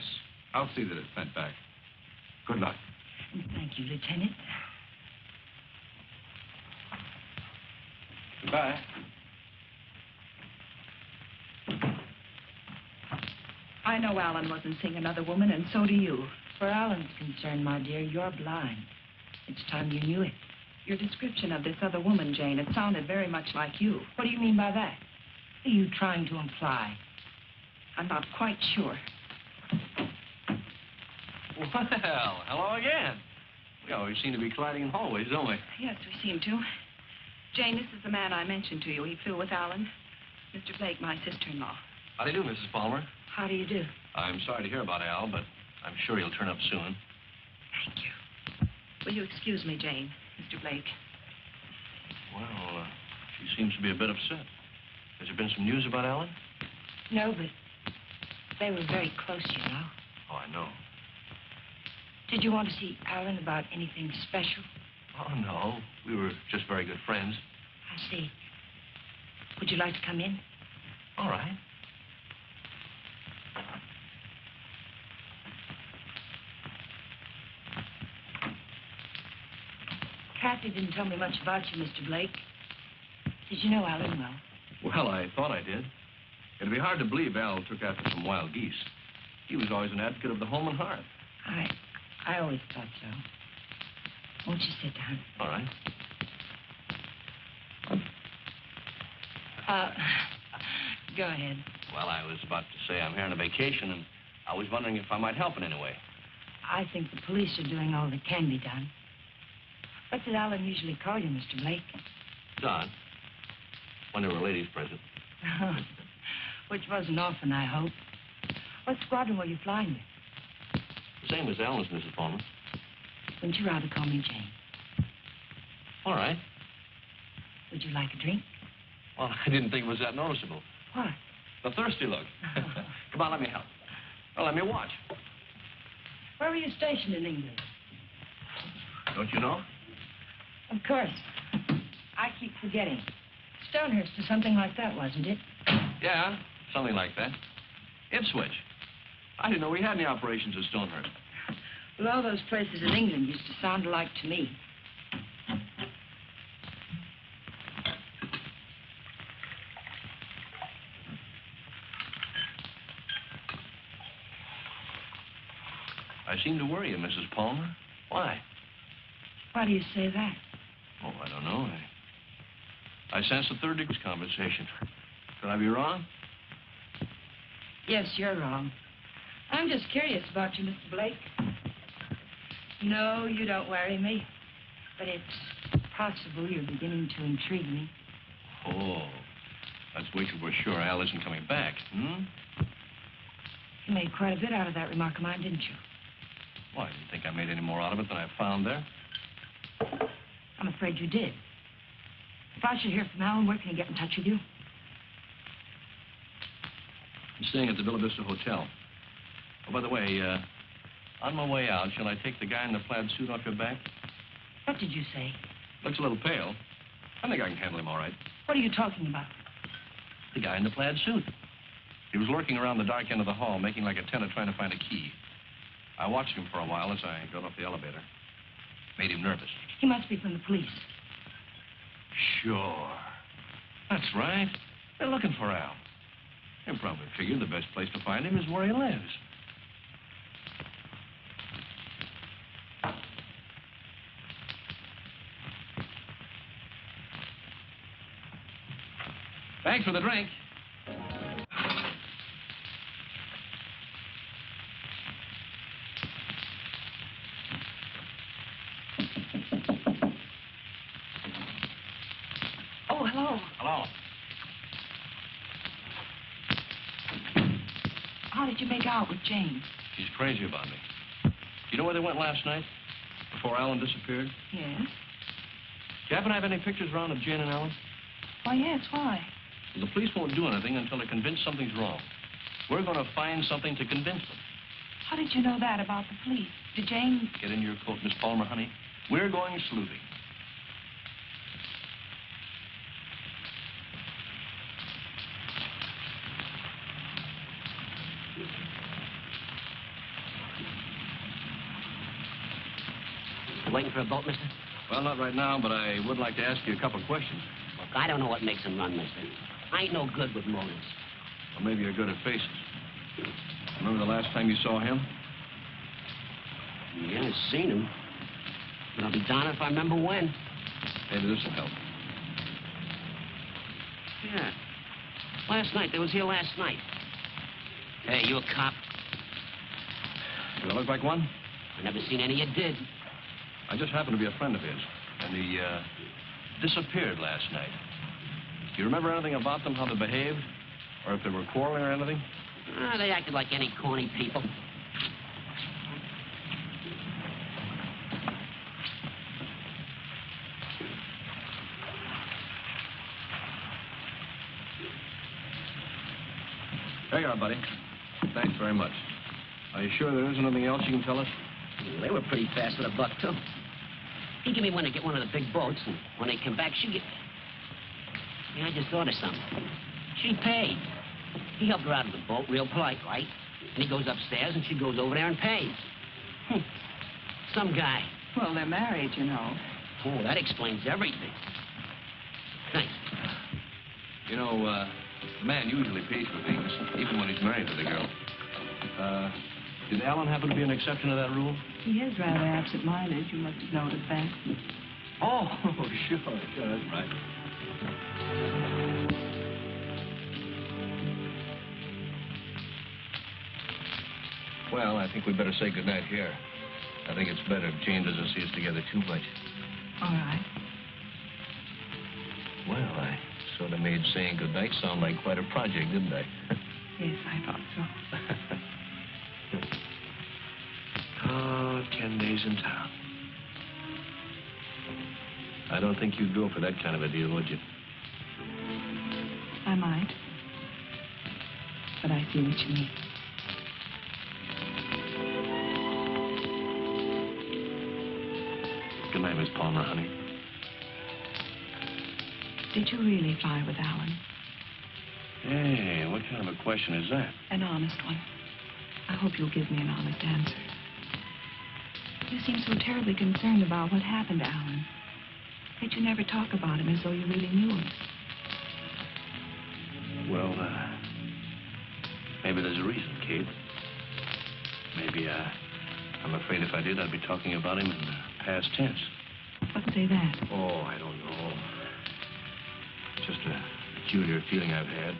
[SPEAKER 1] I'll see that it's sent back. Good luck.
[SPEAKER 2] Thank you, Lieutenant.
[SPEAKER 1] Goodbye.
[SPEAKER 5] I know Alan wasn't seeing another woman, and so do you.
[SPEAKER 2] Where Alan's concerned, my dear, you're blind. It's time you knew it.
[SPEAKER 5] Your description of this other woman, Jane, it sounded very much like you.
[SPEAKER 2] What do you mean by that? What are you trying to imply?
[SPEAKER 5] I'm not quite sure.
[SPEAKER 11] Well, hello again. We always seem to be colliding in hallways, don't we?
[SPEAKER 5] Yes, we seem to. Jane, this is the man I mentioned to you. He flew with Alan. Mr. Blake, my sister-in-law.
[SPEAKER 11] How do you do, Mrs. Palmer?
[SPEAKER 2] How do you do?
[SPEAKER 11] I'm sorry to hear about Al, but I'm sure he'll turn up soon.
[SPEAKER 2] Thank you.
[SPEAKER 5] Will you excuse me, Jane, Mr. Blake?
[SPEAKER 11] Well, she seems to be a bit upset. Has there been some news about Alan?
[SPEAKER 2] No, but they were very close, you know.
[SPEAKER 11] Oh, I know.
[SPEAKER 2] Did you want to see Alan about anything special?
[SPEAKER 11] Oh, no. We were just very good friends.
[SPEAKER 2] I see. Would you like to come in?
[SPEAKER 11] All right.
[SPEAKER 2] Kathy didn't tell me much about you, Mr. Blake. Did you know Alan well?
[SPEAKER 11] Well, I thought I did. It'd be hard to believe Al took after some wild geese. He was always an advocate of the home and hearth.
[SPEAKER 2] I always thought so. Won't you sit down?
[SPEAKER 11] All right.
[SPEAKER 2] Go ahead.
[SPEAKER 11] Well, I was about to say I'm here on a vacation, and I was wondering if I might help in any way.
[SPEAKER 2] I think the police are doing all that can be done. What did Alan usually call you, Mr. Blake?
[SPEAKER 11] Don. When there were ladies present.
[SPEAKER 2] Which wasn't often, I hope. What squadron were you flying with?
[SPEAKER 11] The same as Alan's, Mrs. Palmer.
[SPEAKER 2] Wouldn't you rather call me Jane?
[SPEAKER 11] All right.
[SPEAKER 2] Would you like a drink?
[SPEAKER 11] Well, I didn't think it was that noticeable.
[SPEAKER 2] What?
[SPEAKER 11] The thirsty look. Come on, let me help. Well, let me watch.
[SPEAKER 2] Where were you stationed in England?
[SPEAKER 11] Don't you know?
[SPEAKER 2] Of course. I keep forgetting. Stonehurst or something like that, wasn't it?
[SPEAKER 11] Yeah, something like that. Ipswich. I didn't know we had any operations at Stonehurst.
[SPEAKER 2] Well, all those places in England used to sound alike to me.
[SPEAKER 11] I seem to worry you, Mrs. Palmer. Why?
[SPEAKER 2] Why do you say that?
[SPEAKER 11] Oh, I don't know. I sense a third degree conversation. Could I be wrong?
[SPEAKER 2] Yes, you're wrong. I'm just curious about you, Mr. Blake. No, you don't worry me. But it's possible you're beginning to intrigue me.
[SPEAKER 11] Oh, let's wait till we're sure Al isn't coming back,
[SPEAKER 2] You made quite a bit out of that remark of mine, didn't you?
[SPEAKER 11] Why, do you think I made any more out of it than I found there?
[SPEAKER 2] I'm afraid you did. If I should hear from Alan, where can he get in touch with you?
[SPEAKER 11] I'm staying at the Villa Vista Hotel. Oh, by the way, on my way out, shall I take the guy in the plaid suit off your back?
[SPEAKER 2] What did you say?
[SPEAKER 11] Looks a little pale. I think I can handle him all right.
[SPEAKER 2] What are you talking about?
[SPEAKER 11] The guy in the plaid suit. He was lurking around the dark end of the hall, making like a tenant trying to find a key. I watched him for a while as I got off the elevator. Made him nervous.
[SPEAKER 2] He must be from the police.
[SPEAKER 11] Sure. That's right. They're looking for Al. They probably figured the best place to find him is where he lives. Thanks for the drink.
[SPEAKER 5] Oh, hello.
[SPEAKER 11] Hello.
[SPEAKER 5] How did you make out with Jane?
[SPEAKER 11] She's crazy about me. You know where they went last night? Before Alan disappeared?
[SPEAKER 5] Yes.
[SPEAKER 11] Do you happen to have any pictures around of Jane and Alan?
[SPEAKER 5] Why, yes, why?
[SPEAKER 11] Well, the police won't do anything until they're convinced something's wrong. We're going to find something to convince them.
[SPEAKER 5] How did you know that about the police? Did Jane...
[SPEAKER 11] Get into your coat, Miss Palmer, honey. We're going sleuthing.
[SPEAKER 7] Waiting for a boat, mister?
[SPEAKER 11] Well, not right now, but I would like to ask you a couple of questions.
[SPEAKER 7] Look, I don't know what makes them run, mister. I ain't no good with motives.
[SPEAKER 11] Well, maybe you're good at faces. Remember the last time you saw him?
[SPEAKER 7] Yeah, I've seen him. But I'll be darned if I remember when.
[SPEAKER 11] Maybe this will help.
[SPEAKER 7] Yeah. Last night. They was here last night. Hey, you a cop?
[SPEAKER 11] Do I look like one?
[SPEAKER 7] I never seen any you did.
[SPEAKER 11] I just happened to be a friend of his, and he disappeared last night. Do you remember anything about them, how they behaved? Or if they were quarreling or anything?
[SPEAKER 7] They acted like any corny people.
[SPEAKER 11] There you are, buddy. Thanks very much. Are you sure there isn't anything else you can tell us?
[SPEAKER 7] They were pretty fast with a buck, too. He gave me one to get one of the big boats, and when they came back, she get... Yeah, I just thought of something. She paid. He helped her out of the boat, real polite, right? And he goes upstairs, and she goes over there and pays. Some guy.
[SPEAKER 5] Well, they're married, you know.
[SPEAKER 7] Oh, that explains everything. Thanks.
[SPEAKER 11] You know, a man usually pays for things, even when he's married to the girl. Did Alan happen to be an exception to that rule?
[SPEAKER 5] He is rather absent-minded. You must have noticed that.
[SPEAKER 11] Oh, sure, that's right. Well, I think we'd better say goodnight here. I think it's better if Jane doesn't see us together too much.
[SPEAKER 5] All right.
[SPEAKER 11] Well, I sort of made saying goodnight sound like quite a project, didn't I?
[SPEAKER 5] Yes, I thought so.
[SPEAKER 11] Oh, 10 days in town. I don't think you'd go for that kind of a deal, would you?
[SPEAKER 5] I might. But I see what you mean.
[SPEAKER 11] Good night, Miss Palmer, honey.
[SPEAKER 5] Did you really fly with Alan?
[SPEAKER 11] Hey, what kind of a question is that?
[SPEAKER 5] An honest one. I hope you'll give me an honest answer. You seem so terribly concerned about what happened to Alan. Yet you never talk about him as though you really knew him.
[SPEAKER 11] Well, maybe there's a reason, Kate. Maybe, I'm afraid if I did, I'd be talking about him in the past tense.
[SPEAKER 5] What say that?
[SPEAKER 11] Oh, I don't know. Just a peculiar feeling I've had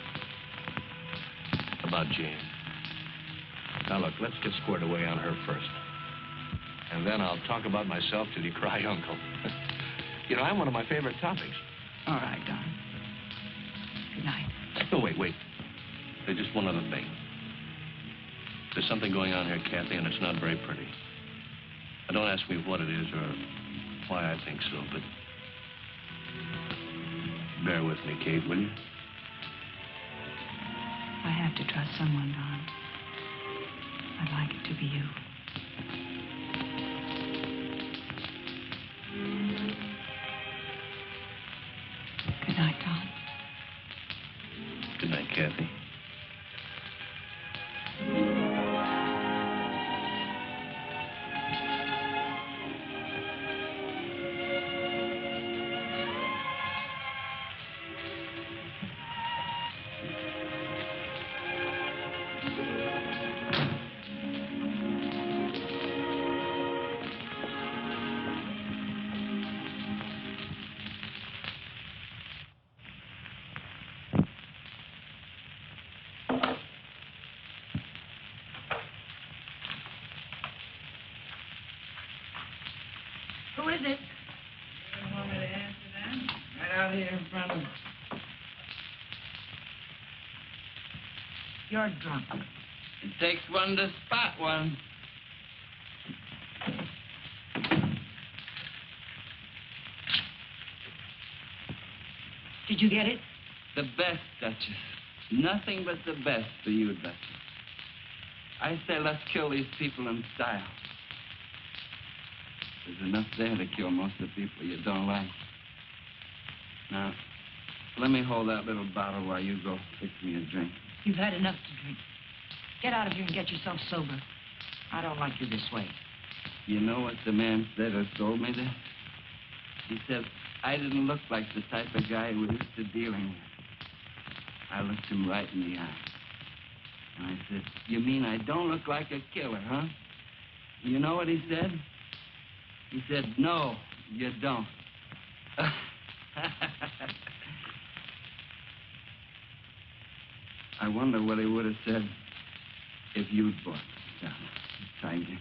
[SPEAKER 11] about Jane. Now, look, let's get squared away on her first. And then I'll talk about myself till you cry uncle. You know, I'm one of my favorite topics.
[SPEAKER 5] All right, Don. Good night.
[SPEAKER 11] Oh, wait. There's just one other thing. There's something going on here, Kathy, and it's not very pretty. Now, don't ask me what it is or why I think so, but bear with me, Kate, will you?
[SPEAKER 5] I have to trust someone, Don. I'd like it to be you. Good night, Don.
[SPEAKER 11] Good night, Kathy.
[SPEAKER 2] Who is it? You want me to answer that? Right out here in front of me. You're drunk.
[SPEAKER 3] It takes one to spot one.
[SPEAKER 2] Did you get it?
[SPEAKER 3] The best, Duchess. Nothing but the best for you, Duchess. I say let's kill these people in style. There's enough there to kill most of the people you don't like. Now, let me hold that little bottle while you go fix me a drink.
[SPEAKER 2] You've had enough to drink. Get out of here and get yourself sober. I don't like you this way.
[SPEAKER 3] You know what the man said who told me this? He said I didn't look like the type of guy we're used to dealing with. I looked him right in the eye. And I said, you mean I don't look like a killer, huh? You know what he said? He said, no, you don't. I wonder what he would have said if you'd bought the tiger.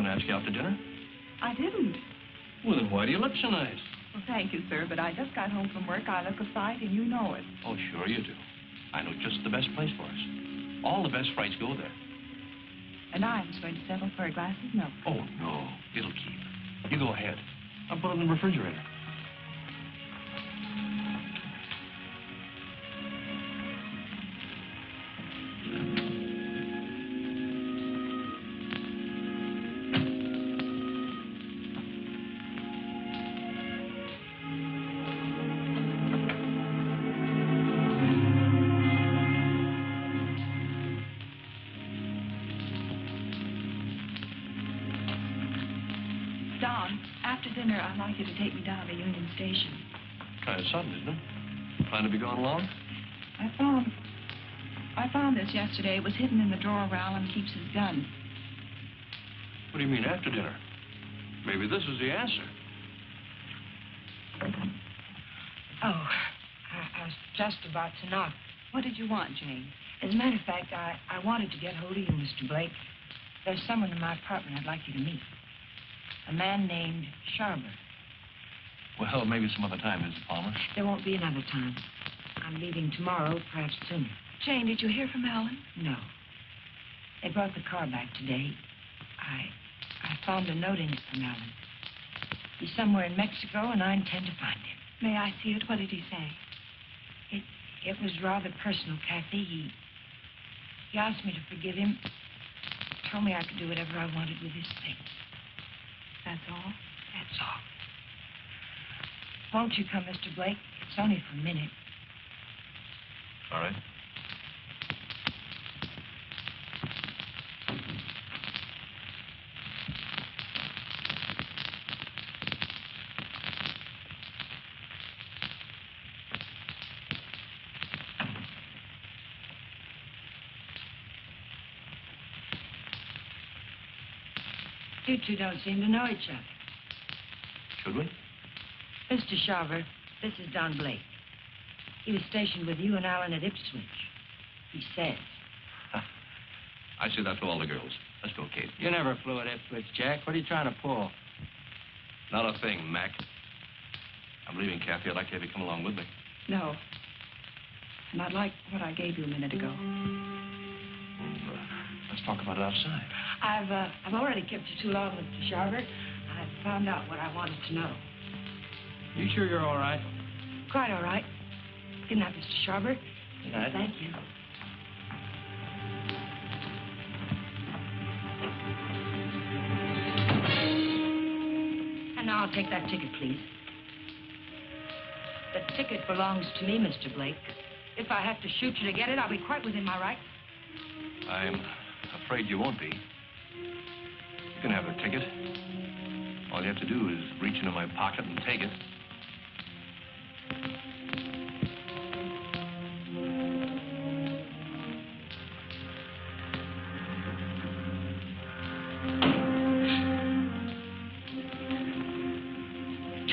[SPEAKER 11] Ask you out to dinner?
[SPEAKER 5] I didn't.
[SPEAKER 11] Well, then why do you look so nice?
[SPEAKER 5] Well, thank you, sir, but I just got home from work. I look a sight, and you know it.
[SPEAKER 11] Oh, sure you do. I know just the best place for us. All the best frights go there.
[SPEAKER 5] And I was going to settle for a glass of milk.
[SPEAKER 11] Oh, no. It'll keep. You go ahead. I'll put it in the refrigerator.
[SPEAKER 5] After dinner, I'd like you to take me down to Union Station.
[SPEAKER 11] Kind of sudden, isn't it? Plan to be gone long?
[SPEAKER 5] I found this yesterday. It was hidden in the drawer where Alan keeps his gun.
[SPEAKER 11] What do you mean, after dinner? Maybe this is the answer.
[SPEAKER 2] Oh, I was just about to knock.
[SPEAKER 5] What did you want, Jane?
[SPEAKER 2] As a matter of fact, I wanted to get hold of you, Mr. Blake. There's someone in my apartment I'd like you to meet. A man named Sharber.
[SPEAKER 11] Well, maybe some other time, Mrs. Palmer.
[SPEAKER 2] There won't be another time. I'm leaving tomorrow, perhaps sooner.
[SPEAKER 5] Jane, did you hear from Alan?
[SPEAKER 2] No. They brought the car back today. I found a note in it from Alan. He's somewhere in Mexico, and I intend to find him.
[SPEAKER 5] May I see it? What did he say?
[SPEAKER 2] It was rather personal, Kathy. He asked me to forgive him. Told me I could do whatever I wanted with his things.
[SPEAKER 5] That's all?
[SPEAKER 2] That's all. Won't you come, Mr. Blake? It's only for a minute.
[SPEAKER 11] All right.
[SPEAKER 2] You two don't seem to know each other.
[SPEAKER 11] Should we?
[SPEAKER 2] Mr. Sharver, this is Don Blake. He was stationed with you and Alan at Ipswich. He says.
[SPEAKER 11] I say that to all the girls. Let's go, Kate.
[SPEAKER 3] You never flew at Ipswich, Jack. What are you trying to pull?
[SPEAKER 11] Not a thing, Mac. I'm leaving, Kathy. I'd like to have you come along with me.
[SPEAKER 5] No. And I'd like what I gave you a minute ago.
[SPEAKER 11] Let's talk about it outside.
[SPEAKER 2] I've already kept you too long, Mr. Sharver. I found out what I wanted to know.
[SPEAKER 3] You sure you're all right?
[SPEAKER 2] Quite all right. Good night, Mr. Sharver.
[SPEAKER 3] Good night.
[SPEAKER 2] Thank you. And now I'll take that ticket, please. The ticket belongs to me, Mr. Blake. If I have to shoot you to get it, I'll be quite within my rights.
[SPEAKER 11] I'm afraid you won't be. You can have the ticket. All you have to do is reach into my pocket and take it.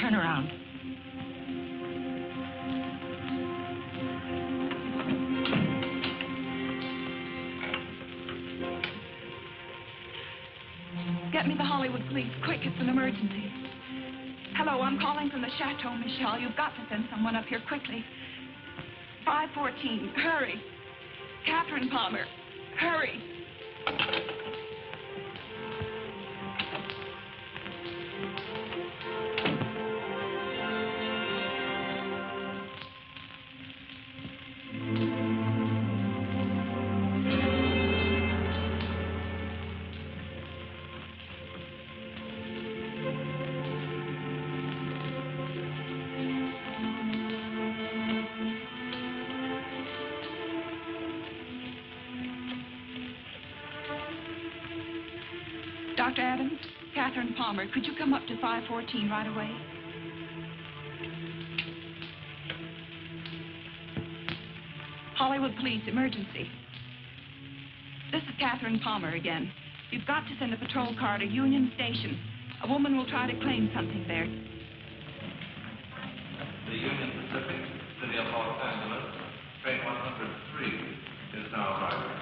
[SPEAKER 2] Turn around.
[SPEAKER 5] Get me the Hollywood police. Quick, it's an emergency. Hello, I'm calling from the Chateau Michel. You've got to send someone up here quickly. 514. Hurry. Catherine Palmer. Hurry. Dr. Adams, Catherine Palmer, could you come up to 514 right away? Hollywood Police, emergency. This is Catherine Palmer again. You've got to send a patrol car to Union Station. A woman will try to claim something there.
[SPEAKER 6] The Union Pacific, City of Los Angeles, train 103 is now arriving.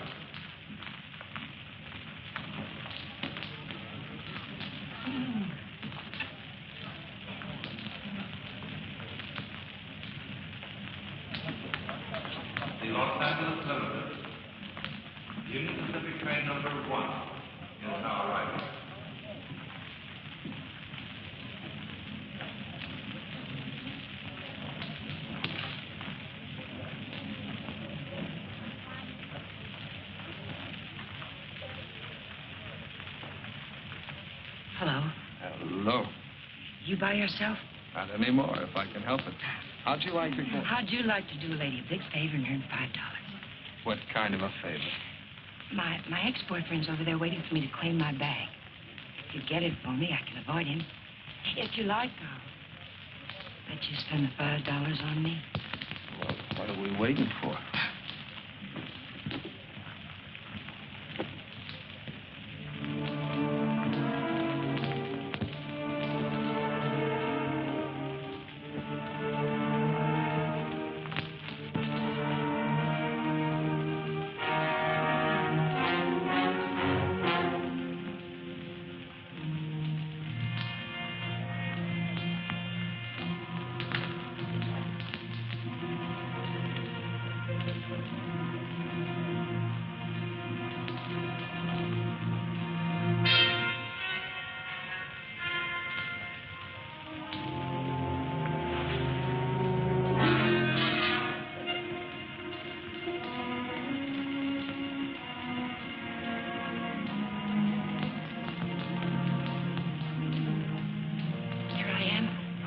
[SPEAKER 6] The Los Angeles Limited, Union Pacific train number 1 is now arriving.
[SPEAKER 2] Hello.
[SPEAKER 1] Hello.
[SPEAKER 2] You by yourself?
[SPEAKER 1] Not anymore, if I can help it. How'd you like to go?
[SPEAKER 2] How'd you like to do a lady a big favor and earn $5?
[SPEAKER 1] What kind of a favor?
[SPEAKER 2] My ex-boyfriend's over there waiting for me to claim my bag. If you get it for me, I can avoid him. If you like, I'll let you spend the $5 on me.
[SPEAKER 11] Well, what are we waiting for?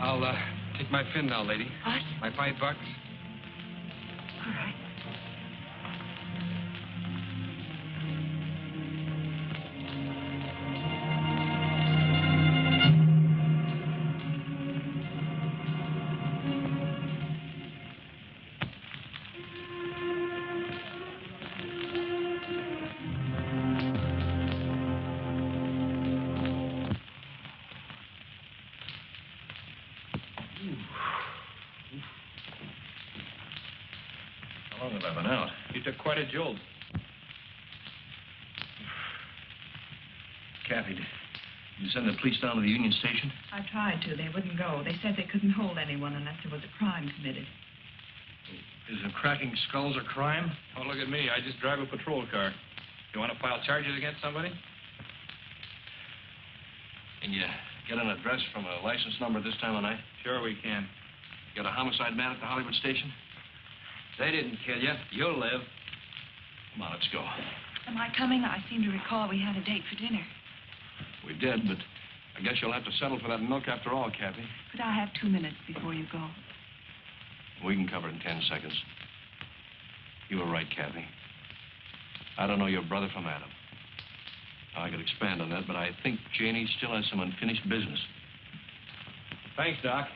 [SPEAKER 1] I'll take my fin now, lady.
[SPEAKER 2] What?
[SPEAKER 1] My $5.
[SPEAKER 2] All right.
[SPEAKER 11] How long have I been out?
[SPEAKER 1] You took quite a jolt.
[SPEAKER 11] Kathy, did you send the police down to the Union Station?
[SPEAKER 5] I tried to. They wouldn't go. They said they couldn't hold anyone unless there was a crime committed.
[SPEAKER 11] Isn't cracking skulls a crime?
[SPEAKER 1] Oh, look at me. I just drive a patrol car. You want to file charges against somebody?
[SPEAKER 11] Can you get an address from a license number this time of night?
[SPEAKER 1] Sure we can.
[SPEAKER 11] Got a homicide man at the Hollywood station?
[SPEAKER 3] They didn't kill you. You'll live.
[SPEAKER 11] Come on, let's go.
[SPEAKER 5] Am I coming? I seem to recall we had a date for dinner.
[SPEAKER 11] We did, but I guess you'll have to settle for that milk after all, Kathy.
[SPEAKER 5] Could I have 2 minutes before you go?
[SPEAKER 11] We can cover it in 10 seconds. You were right, Kathy. I don't know your brother from Adam. I could expand on that, but I think Janie still has some unfinished business.
[SPEAKER 1] Thanks, Doc.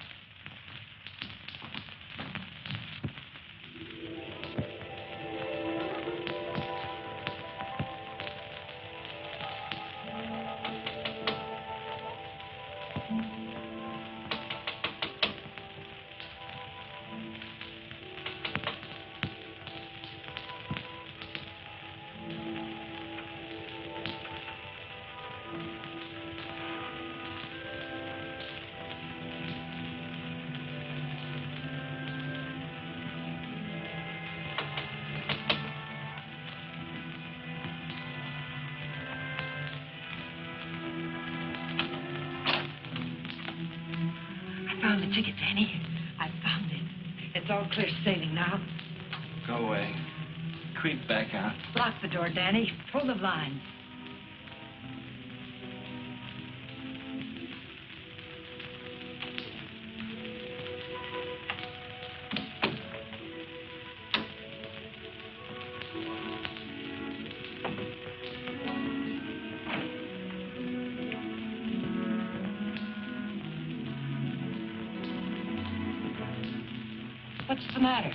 [SPEAKER 2] Found the ticket, Danny. I found it. It's all clear sailing now.
[SPEAKER 3] Go away. Creep back out.
[SPEAKER 2] Lock the door, Danny. Pull the blinds. What's the matter?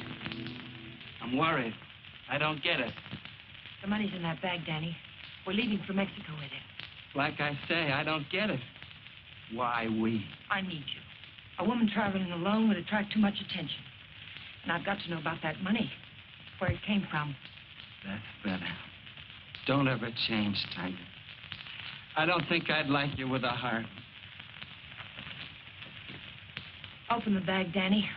[SPEAKER 3] I'm worried. I don't get it.
[SPEAKER 2] The money's in that bag, Danny. We're leaving for Mexico with it.
[SPEAKER 3] Like I say, I don't get it. Why we?
[SPEAKER 2] I need you. A woman traveling alone would attract too much attention. And I've got to know about that money. Where it came from.
[SPEAKER 3] That's better. Don't ever change, Tiger. I don't think I'd like you with a heart.
[SPEAKER 2] Open the bag, Danny.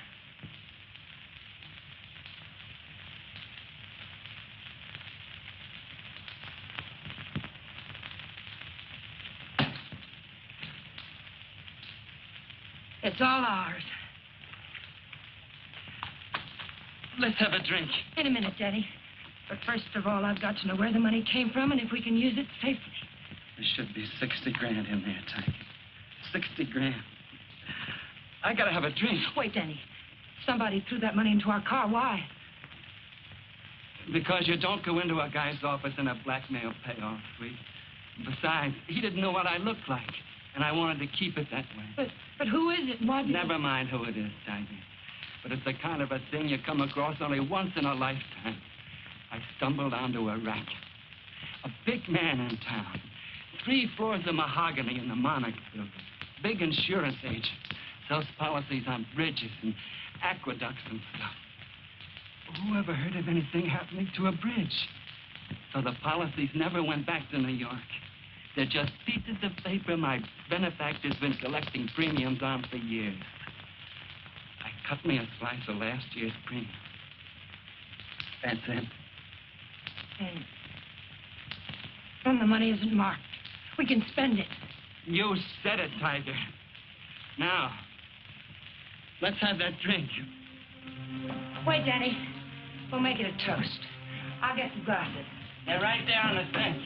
[SPEAKER 2] It's all ours.
[SPEAKER 3] Let's have a drink.
[SPEAKER 2] In a minute, Danny. But first of all, I've got to know where the money came from and if we can use it safely.
[SPEAKER 3] There should be 60 grand in there, Tiger. 60 grand. I gotta have a drink.
[SPEAKER 2] Wait, Danny. Somebody threw that money into our car. Why?
[SPEAKER 3] Because you don't go into a guy's office in a blackmail payoff suite. Besides, he didn't know what I looked like. And I wanted to keep it that way.
[SPEAKER 2] But who is it? What?
[SPEAKER 3] Never mind who it is, Tiger. But it's the kind of a thing you come across only once in a lifetime. I stumbled onto a rat. A big man in town. 3 floors of mahogany in the Monarch building. Big insurance agent. Sells policies on bridges and aqueducts and stuff. Who ever heard of anything happening to a bridge? So the policies never went back to New York. They're just pieces of paper my benefactor's been collecting premiums on for years. I cut me a slice of last year's premium. That's it.
[SPEAKER 2] And the money isn't marked. We can spend it.
[SPEAKER 3] You said it, Tiger. Now, let's have that drink.
[SPEAKER 2] Wait, Danny. We'll make it a toast. I'll get some glasses.
[SPEAKER 3] They're right there on the bench.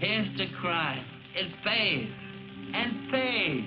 [SPEAKER 3] Here's the crime. It pays. And pays.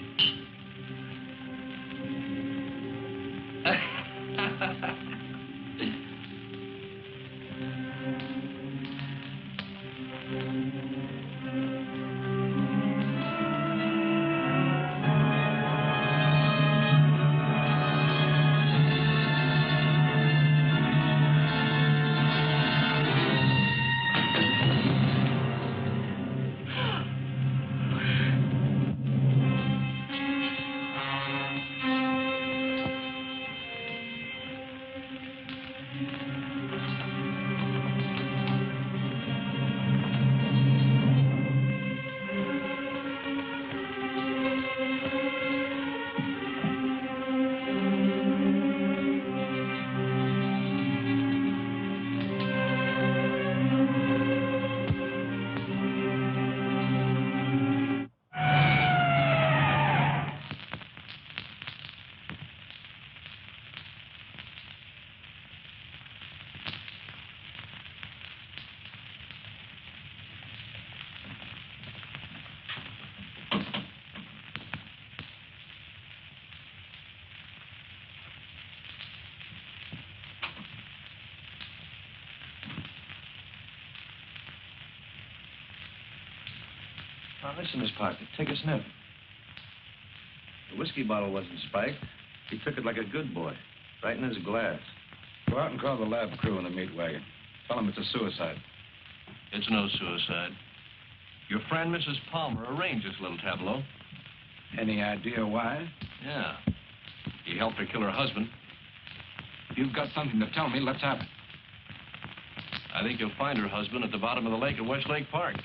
[SPEAKER 11] Now, listen, Miss Parker, take a sniff. The whiskey bottle wasn't spiked. He took it like a good boy, right in his glass.
[SPEAKER 1] Go out and call the lab crew in the meat wagon. Tell them it's a suicide.
[SPEAKER 11] It's no suicide. Your friend, Mrs. Palmer, arranged this little tableau.
[SPEAKER 1] Any idea why?
[SPEAKER 11] Yeah. He helped her kill her husband.
[SPEAKER 1] If you've got something to tell me, let's have it.
[SPEAKER 11] I think you'll find her husband at the bottom of the lake at Westlake Park.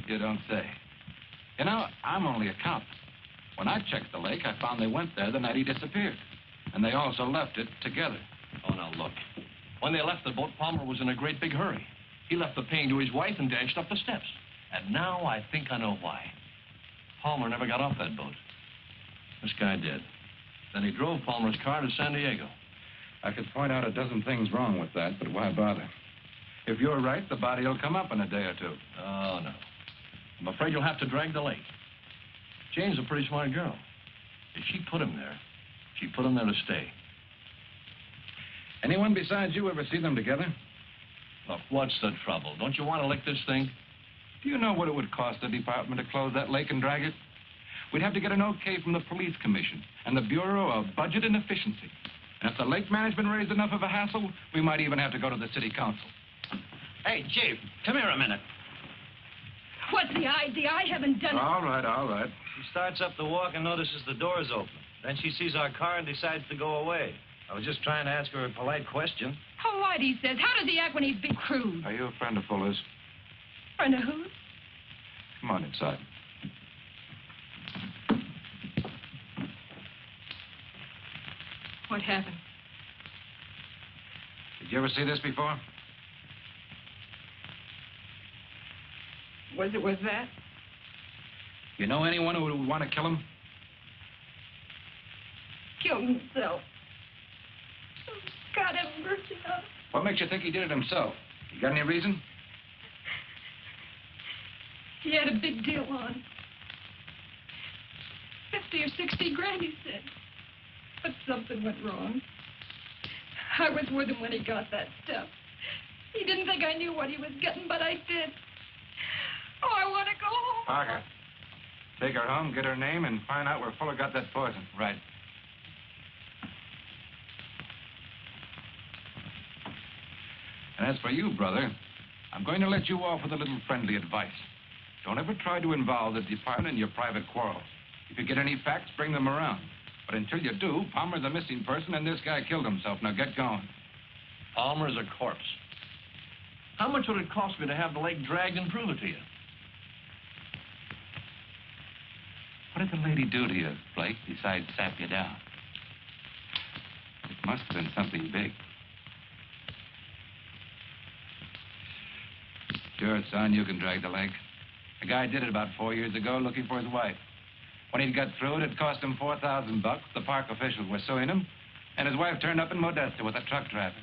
[SPEAKER 1] You don't say. You know, I'm only a cop. When I checked the lake, I found they went there the night he disappeared. And they also left it together.
[SPEAKER 11] Oh, now, look. When they left the boat, Palmer was in a great big hurry. He left the pane to his wife and dashed up the steps. And now I think I know why. Palmer never got off that boat. This guy did. Then he drove Palmer's car to San Diego.
[SPEAKER 1] I could point out a dozen things wrong with that, but why bother? If you're right, the body will come up in a day or two.
[SPEAKER 11] Oh, no. I'm afraid you'll have to drag the lake. Jane's a pretty smart girl. If she put him there, she put him there to stay.
[SPEAKER 1] Anyone besides you ever see them together?
[SPEAKER 11] Look, what's the trouble? Don't you want to lick this thing?
[SPEAKER 1] Do you know what it would cost the department to close that lake and drag it? We'd have to get an okay from the police commission and the Bureau of Budget and Efficiency. And if the lake management raised enough of a hassle, we might even have to go to the city council.
[SPEAKER 12] Hey, Chief, come here a minute.
[SPEAKER 2] What's the idea? I haven't done it.
[SPEAKER 1] All right, all right.
[SPEAKER 12] She starts up the walk and notices the door's open. Then she sees our car and decides to go away. I was just trying to ask her a polite question.
[SPEAKER 2] Polite, he says. How does he act when he's big crude?
[SPEAKER 1] Are you a friend of Fuller's?
[SPEAKER 2] Friend of whose?
[SPEAKER 1] Come on inside.
[SPEAKER 2] What happened?
[SPEAKER 1] Did you ever see this before?
[SPEAKER 2] Was it that?
[SPEAKER 1] You know anyone who would want to kill him?
[SPEAKER 2] Kill himself. Oh, God have mercy on him.
[SPEAKER 1] What makes you think he did it himself? You got any reason?
[SPEAKER 13] He had a big deal on. 50 or 60 grand, he said. But something went wrong. I was with him when he got that stuff. He didn't think I knew what he was getting, but I did. Oh, I want to go home.
[SPEAKER 1] Parker, take her home, get her name, and find out where Fuller got that poison.
[SPEAKER 3] Right.
[SPEAKER 1] And as for you, brother, I'm going to let you off with a little friendly advice. Don't ever try to involve the department in your private quarrels. If you get any facts, bring them around. But until you do, Palmer's a missing person, and this guy killed himself. Now get going.
[SPEAKER 11] Palmer's a corpse. How much would it cost me to have the leg dragged and prove it to you?
[SPEAKER 1] What did the lady do to you, Blake, besides sap you down? It must have been something big. Sure, son, you can drag the leg. A guy did it about 4 years ago looking for his wife. When he'd got through it cost him $4,000. The park officials were suing him, and his wife turned up in Modesto with a truck driver.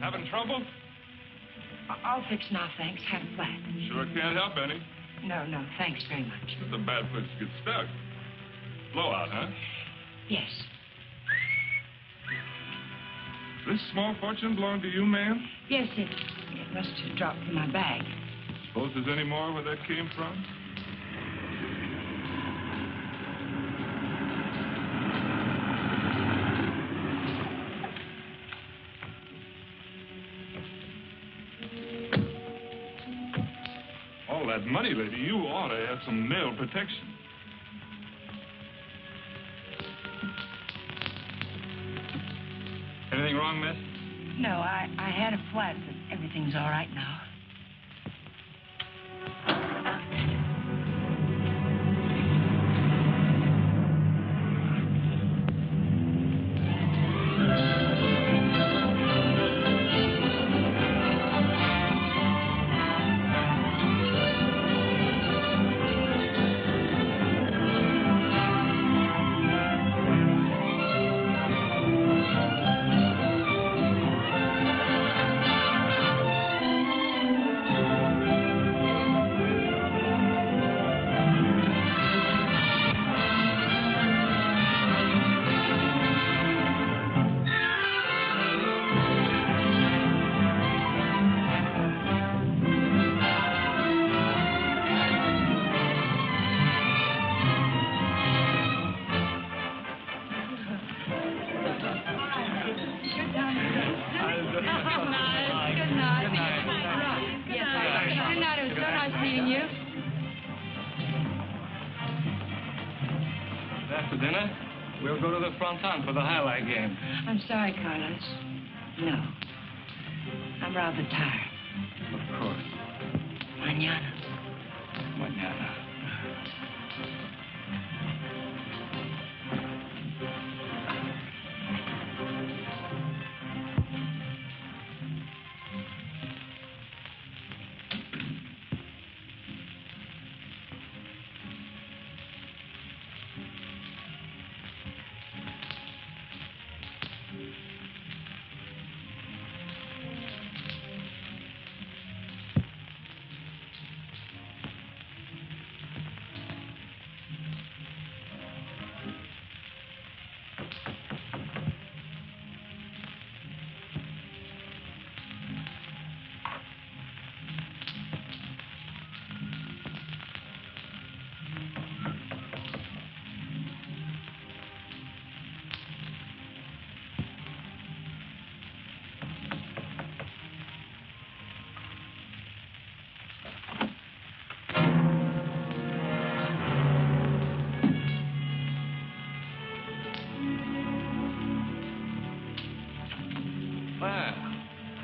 [SPEAKER 14] Having trouble?
[SPEAKER 2] All fixed now, thanks. Have a flat.
[SPEAKER 14] Sure can't help any.
[SPEAKER 2] No, thanks very much.
[SPEAKER 14] It's a bad place to get stuck. Blowout, huh?
[SPEAKER 2] Yes.
[SPEAKER 14] This small fortune belong to you, ma'am?
[SPEAKER 2] Yes, it must have dropped in my bag.
[SPEAKER 14] Suppose there's any more where that came from? All that money, lady, you ought to have some mail protection. Anything wrong, miss?
[SPEAKER 2] No, I had a flat, but everything's all right now.
[SPEAKER 10] For the highlight game.
[SPEAKER 2] I'm sorry, Carlos. No. I'm rather tired.
[SPEAKER 1] Of course.
[SPEAKER 2] Mañana.
[SPEAKER 1] Mañana.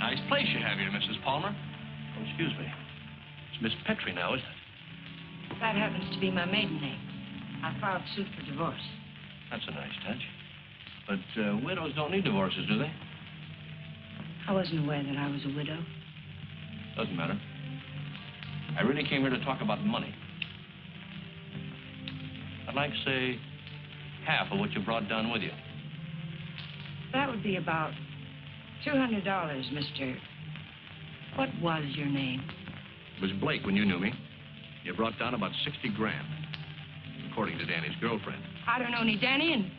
[SPEAKER 11] nice place you have here, Mrs. Palmer. Oh, excuse me. It's Miss Petrie now, isn't it?
[SPEAKER 2] That happens to be my maiden name. I filed suit for divorce.
[SPEAKER 11] That's a nice touch. But widows don't need divorces, do they?
[SPEAKER 2] I wasn't aware that I was a widow.
[SPEAKER 11] Doesn't matter. I really came here to talk about money. I'd like, say, half of what you brought down with you.
[SPEAKER 2] That would be about $200, Mr. What was your name?
[SPEAKER 11] It was Blake when you knew me. You brought down about 60 grand, according to Danny's girlfriend.
[SPEAKER 2] I don't know any Danny, and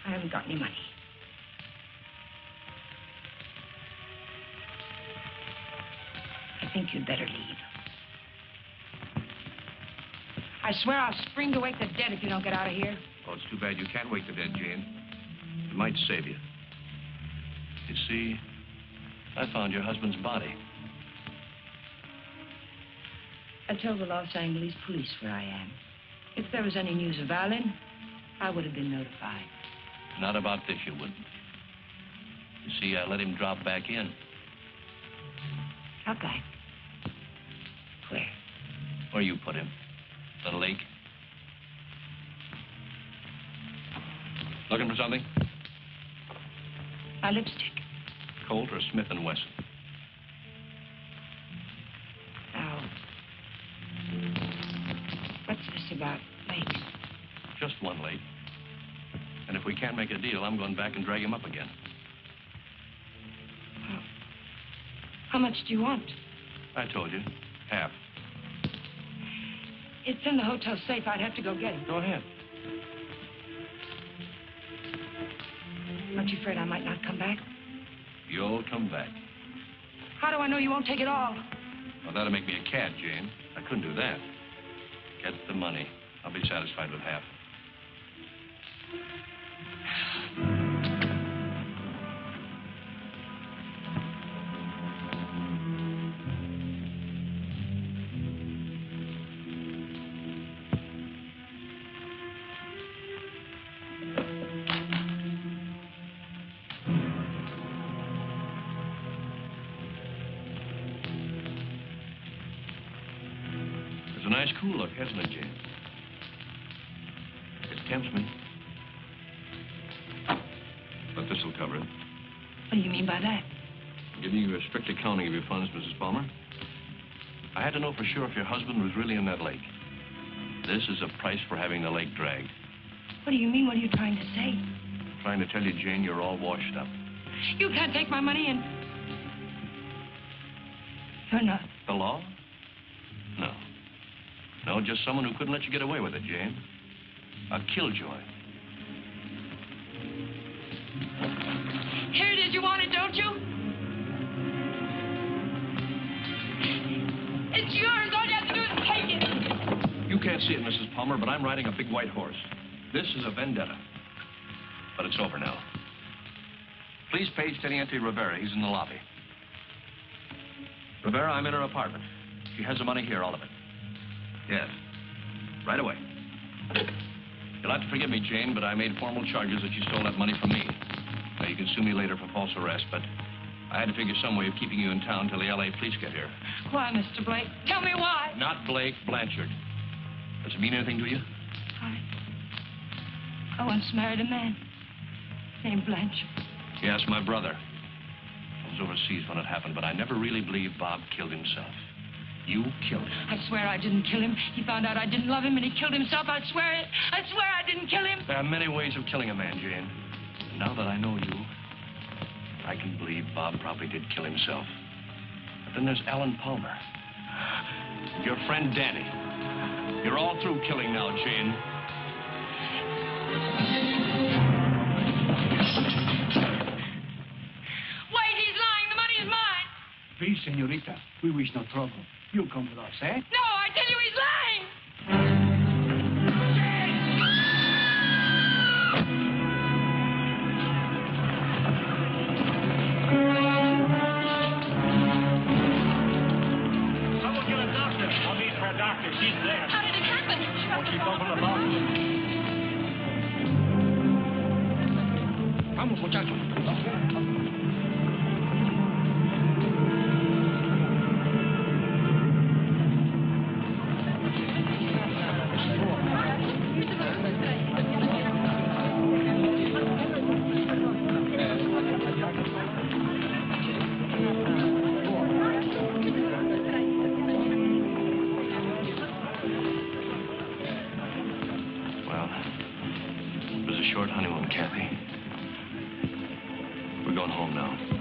[SPEAKER 2] I haven't got any money. I think you'd better leave. I swear I'll spring to wake the dead if you don't get out of here.
[SPEAKER 11] Oh, it's too bad you can't wake the dead, Jane. It might save you. You see, I found your husband's body.
[SPEAKER 2] I told the Los Angeles police where I am. If there was any news of Alan, I would have been notified.
[SPEAKER 11] Not about this, you wouldn't. You see, I let him drop back in.
[SPEAKER 2] Drop back? Where?
[SPEAKER 11] Where you put him. The lake. Looking for something?
[SPEAKER 2] My lipstick.
[SPEAKER 11] Colt or Smith & Wesson?
[SPEAKER 2] Now, what's this about lakes?
[SPEAKER 11] Just one lake. And if we can't make a deal, I'm going back and drag him up again.
[SPEAKER 2] How much do you want?
[SPEAKER 11] I told you. Half.
[SPEAKER 2] It's in the hotel safe. I'd have to go get it.
[SPEAKER 11] Go ahead.
[SPEAKER 2] Aren't you afraid I might not come back?
[SPEAKER 11] You'll come back.
[SPEAKER 2] How do I know you won't take it all?
[SPEAKER 11] Well, that'll make me a cad, Jane. I couldn't do that. Get the money. I'll be satisfied with half. It's a nice cool look, hasn't it, Jane? It tempts me. But this'll cover it.
[SPEAKER 2] What do you mean by that?
[SPEAKER 11] I'm giving you a strict accounting of your funds, Mrs. Palmer. I had to know for sure if your husband was really in that lake. This is a price for having the lake dragged.
[SPEAKER 2] What do you mean? What are you trying to say?
[SPEAKER 11] I'm trying to tell you, Jane, you're all washed up.
[SPEAKER 2] You can't take my money and... You're not.
[SPEAKER 11] The law? No. No, just someone who couldn't let you get away with it, Jane. A killjoy.
[SPEAKER 2] Here it is. You want it, don't you? It's yours. All you have to do is take it.
[SPEAKER 11] You can't see it, Mrs. Palmer, but I'm riding a big white horse. This is a vendetta. But it's over now. Please page Teniente Rivera. He's in the lobby. Rivera, I'm in her apartment. She has the money here, all of it. Yes. Right away. You'll have to forgive me, Jane, but I made formal charges that you stole that money from me. Now, you can sue me later for false arrest, but I had to figure some way of keeping you in town till the L.A. police get here.
[SPEAKER 2] Why, Mr. Blake? Tell me why.
[SPEAKER 11] Not Blake, Blanchard. Does it mean anything to you?
[SPEAKER 2] I once married a man named Blanchard.
[SPEAKER 11] Yes, my brother. I was overseas when it happened, but I never really believed Bob killed himself. You killed him.
[SPEAKER 2] I swear I didn't kill him. He found out I didn't love him and he killed himself. I swear it. I swear I didn't kill him.
[SPEAKER 11] There are many ways of killing a man, Jane. And now that I know you, I can believe Bob probably did kill himself. But then there's Alan Palmer. Your friend Danny. You're all through killing now, Jane.
[SPEAKER 2] Wait, he's lying. The money is mine.
[SPEAKER 15] Please, senorita, we wish no trouble. You come with us, eh?
[SPEAKER 2] No, I tell you he's lying.
[SPEAKER 15] Someone get a doctor. I'll need for a doctor. She's there.
[SPEAKER 13] How did it happen?
[SPEAKER 15] Oh, she's up in the bathroom. Vamos, muchachos.
[SPEAKER 11] short honeymoon, Kathy. We're going home now.